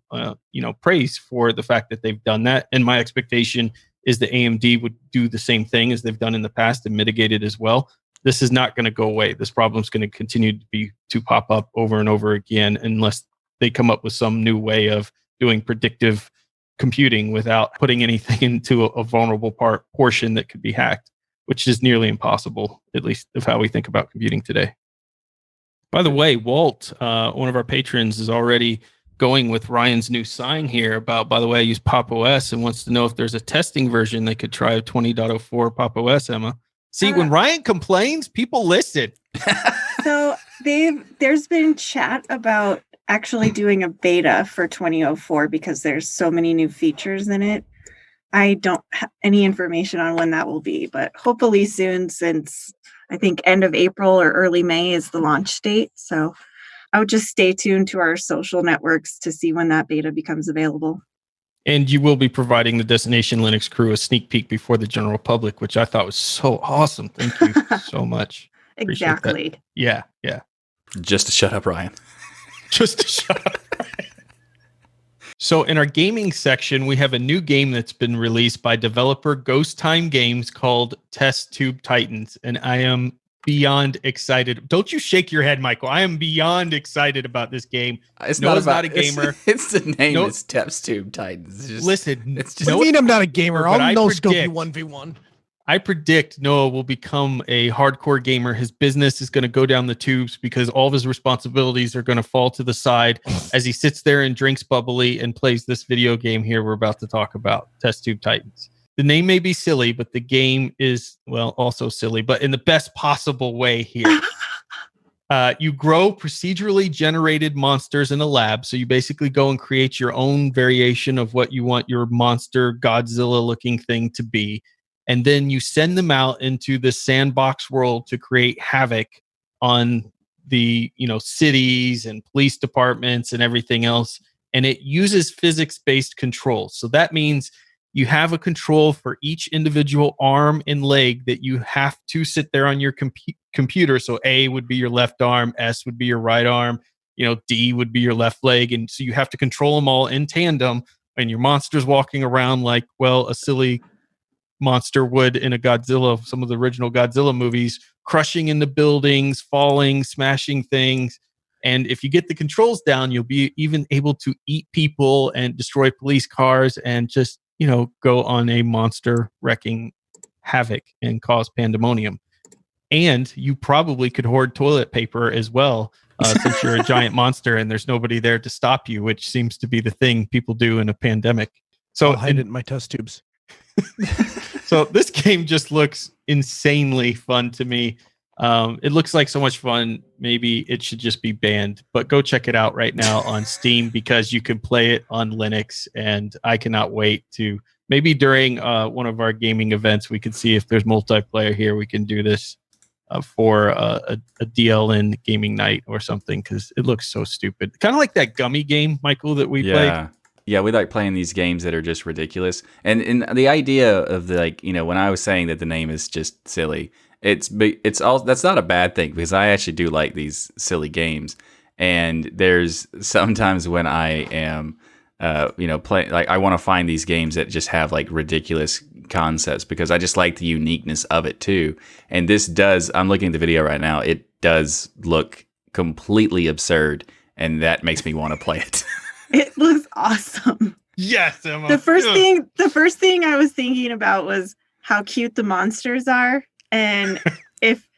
praise for the fact that they've done that. And my expectation is that AMD would do the same thing as they've done in the past and mitigate it as well. This is not going to go away. This problem is going to continue to pop up over and over again unless they come up with some new way of doing predictive computing without putting anything into a vulnerable portion that could be hacked, which is nearly impossible, at least of how we think about computing today. By the way, Walt, one of our patrons, is already going with Ryan's new sign here about, by the way, I use Pop! OS and wants to know if there's a testing version they could try of 20.04 Pop! OS, Emma. See, when Ryan complains, people listen. So there's been chat about actually doing a beta for 2004 because there's so many new features in it. I don't have any information on when that will be, but hopefully soon, since I think end of April or early May is the launch date. So I would just stay tuned to our social networks to see when that beta becomes available. And you will be providing the Destination Linux crew a sneak peek before the general public, which I thought was so awesome. Thank you so much. Exactly. Yeah. Just to shut up, Ryan. Just to shut up, Ryan. So in our gaming section, we have a new game that's been released by developer Ghost Time Games called Test Tube Titans. And I am beyond excited. Don't you shake your head, Michael. I am beyond excited about this game. It's Noah's not a gamer. It's the name. It's Test Tube Titans. Listen, What do you mean I'm not a gamer? I'll no-scope you 1v1. I predict Noah will become a hardcore gamer. His business is going to go down the tubes because all of his responsibilities are going to fall to the side as he sits there and drinks bubbly and plays this video game here we're about to talk about, Test Tube Titans. The name may be silly, but the game is, well, also silly, but in the best possible way here. You grow procedurally generated monsters in a lab. So you basically go and create your own variation of what you want your monster Godzilla-looking thing to be. And then you send them out into the sandbox world to create havoc on the, cities and police departments and everything else. And it uses physics-based controls. So that means you have a control for each individual arm and leg that you have to sit there on your computer. So A would be your left arm, S would be your right arm, D would be your left leg. And so you have to control them all in tandem. And your monster's walking around like, well, a silly monster would in a Godzilla, some of the original Godzilla movies, crushing into buildings, falling, smashing things. And if you get the controls down, you'll be even able to eat people and destroy police cars and just, go on a monster wrecking havoc and cause pandemonium. And you probably could hoard toilet paper as well, since you're a giant monster and there's nobody there to stop you, which seems to be the thing people do in a pandemic. So I'll hide it in my test tubes. So this game just looks insanely fun to me. It looks like so much fun. Maybe it should just be banned, but go check it out right now on Steam because you can play it on Linux. And I cannot wait to maybe during one of our gaming events, we could see if there's multiplayer here. We can do this for a DLN gaming night or something because it looks so stupid. Kind of like that gummy game, Michael, that we played. Yeah, we like playing these games that are just ridiculous. And the idea of when I was saying that the name is just silly, it's all that's not a bad thing because I actually do like these silly games. And there's sometimes when I am playing, like I want to find these games that just have like ridiculous concepts because I just like the uniqueness of it too. And this does, I'm looking at the video right now, it does look completely absurd and that makes me want to play it. It looks awesome. Yes, Emma. The first thing I was thinking about was how cute the monsters are, and if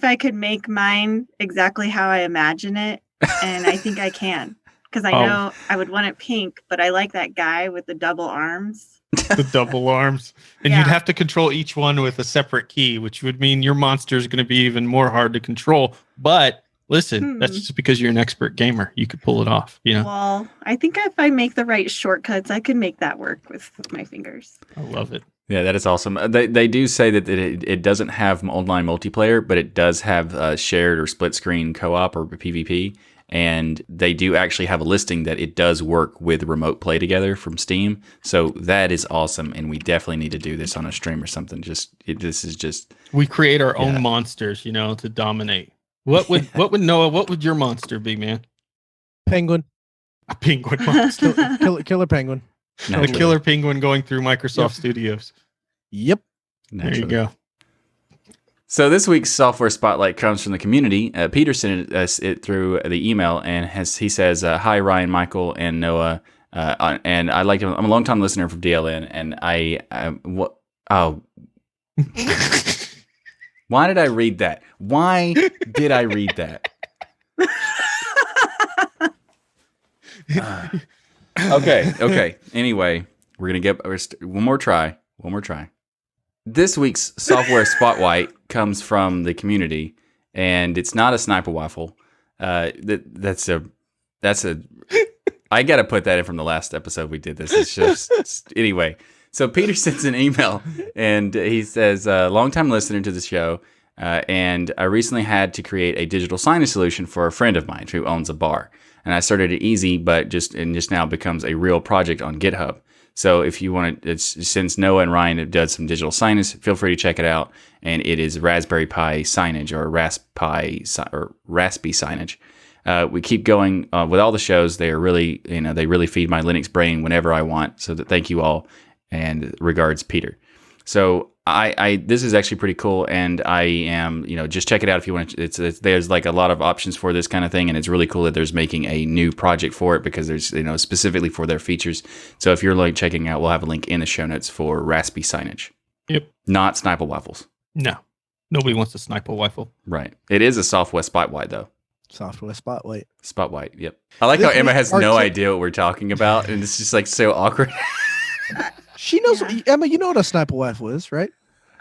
I could make mine exactly how I imagine it, and I think I can, because I know I would want it pink, but I like that guy with the double arms. The double arms, and you'd have to control each one with a separate key, which would mean your monster is going to be even more hard to control. But listen, that's just because you're an expert gamer. You could pull it off, Well, I think if I make the right shortcuts, I can make that work with my fingers. I love it. Yeah, that is awesome. They do say that it doesn't have online multiplayer, but it does have shared or split screen co-op or PvP. And they do actually have a listing that it does work with remote play together from Steam. So that is awesome. And we definitely need to do this on a stream or something. We create our own monsters, to dominate. What would Noah? What would your monster be, man? Penguin. A penguin monster. Killer penguin. A killer penguin going through Microsoft Studios. Yep. There you go. So this week's software spotlight comes from the community. Peter sent us it through the email, and he says, "Hi Ryan, Michael, and Noah, and I like him. I'm a longtime listener from DLN, and Why did I read that? Why did I read that? Okay. Anyway, we're gonna get one more try. This week's software spotlight comes from the community, and it's not a sniper rifle. That's a. I gotta put that in from the last episode we did this. It's just anyway. So Peter sends an email, and he says, "Longtime listener to the show, and I recently had to create a digital signage solution for a friend of mine who owns a bar. And I started it easy, but just now becomes a real project on GitHub. So if you want to, since Noah and Ryan does some digital signage, feel free to check it out. And it is Raspberry Pi signage or RaspiSignage. We keep going with all the shows. They are really, they really feed my Linux brain whenever I want. So thank you all, and regards, Peter." So this is actually pretty cool, and I am, just check it out if you want to. There's like a lot of options for this kind of thing, and it's really cool that there's making a new project for it because there's, specifically for their features. So if you're like checking out, we'll have a link in the show notes for RaspiSignage. Yep. Not Sniper Waffles. No, nobody wants a sniper rifle. Right. It is a Software Spotlight though. Software Spotlight. Spotlight. Yep. I like how Emma has no idea what we're talking about, and it's just like so awkward. She knows. Yeah. Emma, you know what a sniper rifle is, right?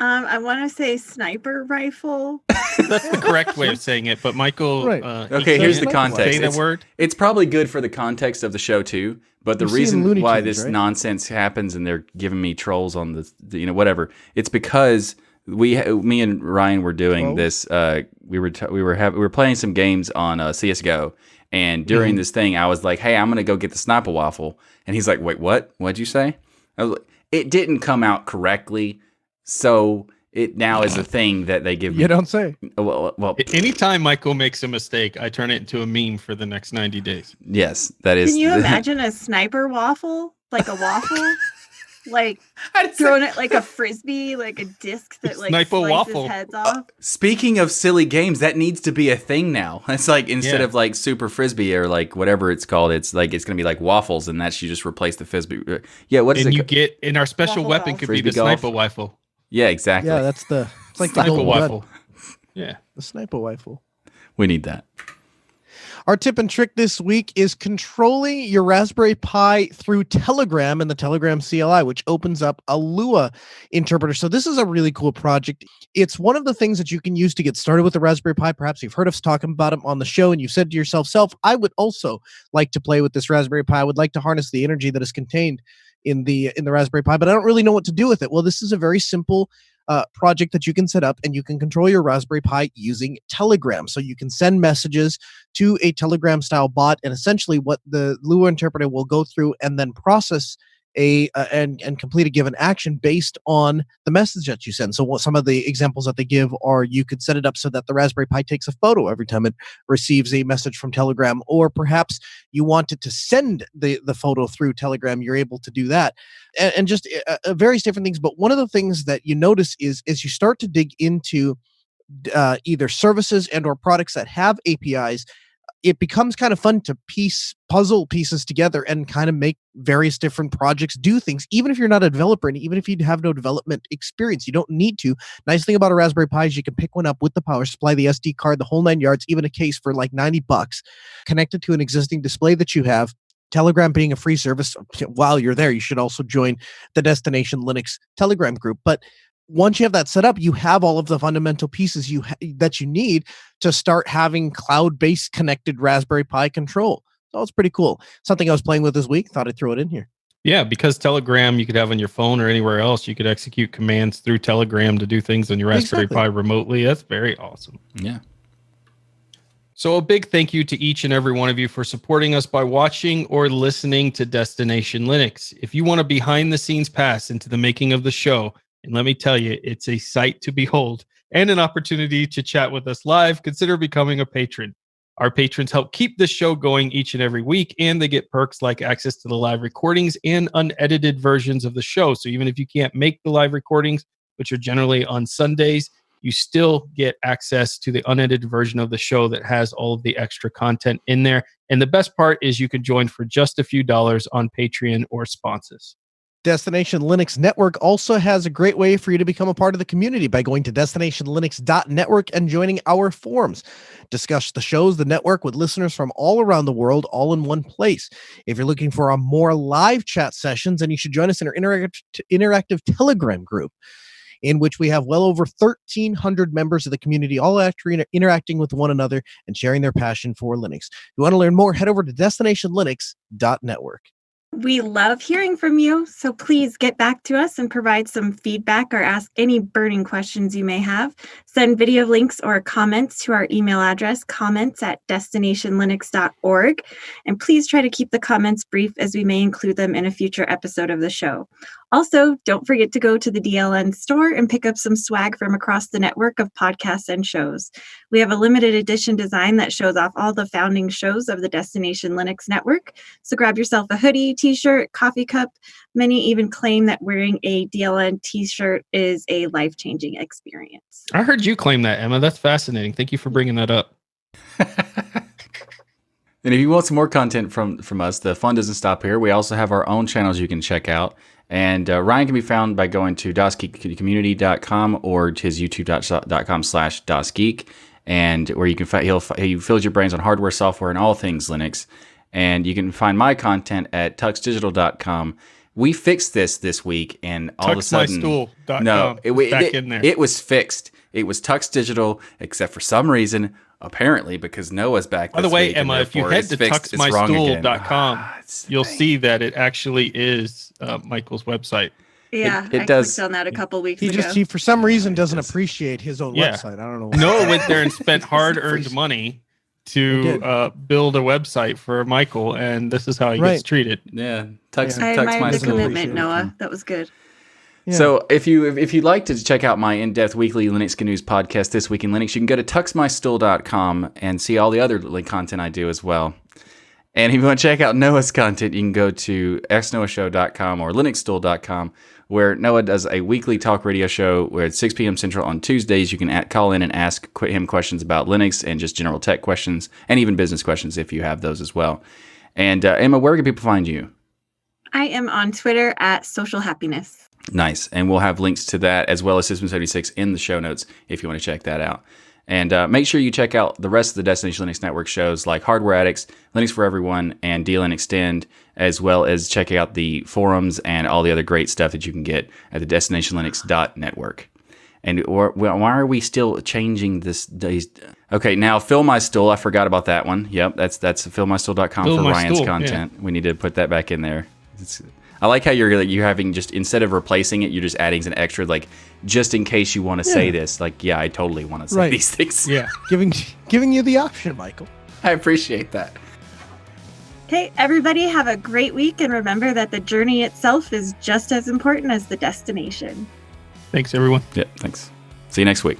I want to say sniper rifle. That's the correct way of saying it, but Michael. Right. Okay, here's the context. Say that word. It's probably good for the context of the show too, but the reason why this nonsense happens and they're giving me trolls on the whatever, it's because me and Ryan were doing this. We were playing some games on CS:GO, and during this thing, I was like, "Hey, I'm gonna go get the sniper waffle," and he's like, "Wait, what? What'd you say?" I was like, "It didn't come out correctly, so it now is a thing that they give me." You don't say. Well, anytime Michael makes a mistake, I turn it into a meme for the next 90 days. Yes, that is. Can you imagine a sniper waffle? Like a waffle? Like throwing it like a frisbee, like a disc that like sniper slices waffle. heads off. Speaking of silly games, that needs to be a thing now. It's like instead of like super frisbee or like whatever it's called, it's like it's gonna be like waffles, and that's you just replace the frisbee. Yeah, what is and it? you get in our special Waffle weapon golf. could Frisbee be the golf. sniper rifle. Yeah, exactly. Yeah, it's like the Sniper gold rifle. gun. Yeah. The sniper rifle. We need that. Our tip and trick this week is controlling your Raspberry Pi through Telegram and the Telegram CLI, which opens up a Lua interpreter. So this is a really cool project. It's one of the things that you can use to get started with the Raspberry Pi. Perhaps you've heard us talking about it on the show, and you said to yourself, I would also like to play with this Raspberry Pi. I would like to harness the energy that is contained in the Raspberry Pi, but I don't really know what to do with it. Well, this is a very simple project that you can set up, and you can control your Raspberry Pi using Telegram. So you can send messages to a Telegram style bot, and essentially what the Lua interpreter will go through and then process and complete a given action based on the message that you send. So what some of the examples that they give are you could set it up so that the Raspberry Pi takes a photo every time it receives a message from Telegram, or perhaps you want it to send the photo through Telegram. You're able to do that, and just various different things. But one of the things that you notice is as you start to dig into either services and or products that have APIs, it becomes kind of fun to piece puzzle pieces together and kind of make various different projects do things, even if you're not a developer and even if you have no development experience. You don't need to. Nice thing about a Raspberry Pi is you can pick one up with the power supply, the SD card, the whole 9 yards, even a case for like $90, connected to an existing display that you have. Telegram being a free service, while you're there, you should also join the Destination Linux Telegram group. But once you have that set up, you have all of the fundamental pieces that you need to start having cloud-based connected Raspberry Pi control. So it's pretty cool. Something I was playing with this week. Thought I'd throw it in here. Yeah, because Telegram you could have on your phone or anywhere else. You could execute commands through Telegram to do things on your Raspberry Pi remotely. That's very awesome. Yeah. So a big thank you to each and every one of you for supporting us by watching or listening to Destination Linux. If you want a behind-the-scenes pass into the making of the show, and let me tell you, it's a sight to behold and an opportunity to chat with us live, consider becoming a patron. Our patrons help keep this show going each and every week, and they get perks like access to the live recordings and unedited versions of the show. So even if you can't make the live recordings, which are generally on Sundays, you still get access to the unedited version of the show that has all of the extra content in there. And the best part is you can join for just a few dollars on Patreon or sponsors. Destination Linux Network also has a great way for you to become a part of the community by going to destinationlinux.network and joining our forums. Discuss the shows, the network with listeners from all around the world, all in one place. If you're looking for a more live chat sessions, then you should join us in our interactive Telegram group, in which we have well over 1,300 members of the community, all interacting with one another and sharing their passion for Linux. If you want to learn more, head over to destinationlinux.network. We love hearing from you, so please get back to us and provide some feedback or ask any burning questions you may have. Send video links or comments to our email address, comments@destinationlinux.org. And please try to keep the comments brief, as we may include them in a future episode of the show. Also, don't forget to go to the DLN store and pick up some swag from across the network of podcasts and shows. We have a limited edition design that shows off all the founding shows of the Destination Linux network. So grab yourself a hoodie, t-shirt, coffee cup. Many even claim that wearing a DLN t-shirt is a life-changing experience. I heard you claim that, Emma. That's fascinating. Thank you for bringing that up. And if you want some more content from us, the fun doesn't stop here. We also have our own channels you can check out. And Ryan can be found by going to DOSGeekCommunity.com or to his YouTube.com/DOSGeek, and where you can he fills your brains on hardware, software, and all things Linux. And you can find my content at tuxdigital.com. We fixed this week, and all of a sudden, tuxmystool.com it was fixed. It was Tux Digital, except for some reason, apparently because Noah's back. By the way, Emma, if you head to tuxmystool.com, you'll see that it actually is Michael's website. Yeah, it I does. clicked on that a couple weeks ago. He for some reason doesn't appreciate his own website. I don't know. Noah went there and spent hard-earned money to build a website for Michael, and this is how he gets treated. Yeah, I admire the commitment, Noah. That was good. Yeah. So if you'd like to check out my in-depth weekly Linux news podcast, This Week in Linux, you can go to tuxmystool.com and see all the other content I do as well. And if you want to check out Noah's content, you can go to xnoahshow.com or linuxstool.com, where Noah does a weekly talk radio show where it's 6 p.m. Central on Tuesdays. You can call in and ask him questions about Linux and just general tech questions, and even business questions if you have those as well. And Emma, where can people find you? I am on Twitter at Social Happiness. Nice. And we'll have links to that as well as System76 in the show notes if you want to check that out. And make sure you check out the rest of the Destination Linux Network shows like Hardware Addicts, Linux for Everyone, and DLN Extend, as well as checking out the forums and all the other great stuff that you can get at the destinationlinux.network. And why are we still changing this? Okay, now Fill My Stool. I forgot about that one. Yep, that's fillmystool.com for Ryan's content. Yeah. We need to put that back in there. I like how you're having just, instead of replacing it, you're just adding an extra, like, just in case you want to say this. Like, yeah, I totally want to say these things. Yeah, giving you the option, Michael. I appreciate that. Okay, everybody have a great week, and remember that the journey itself is just as important as the destination. Thanks, everyone. Yeah, thanks. See you next week.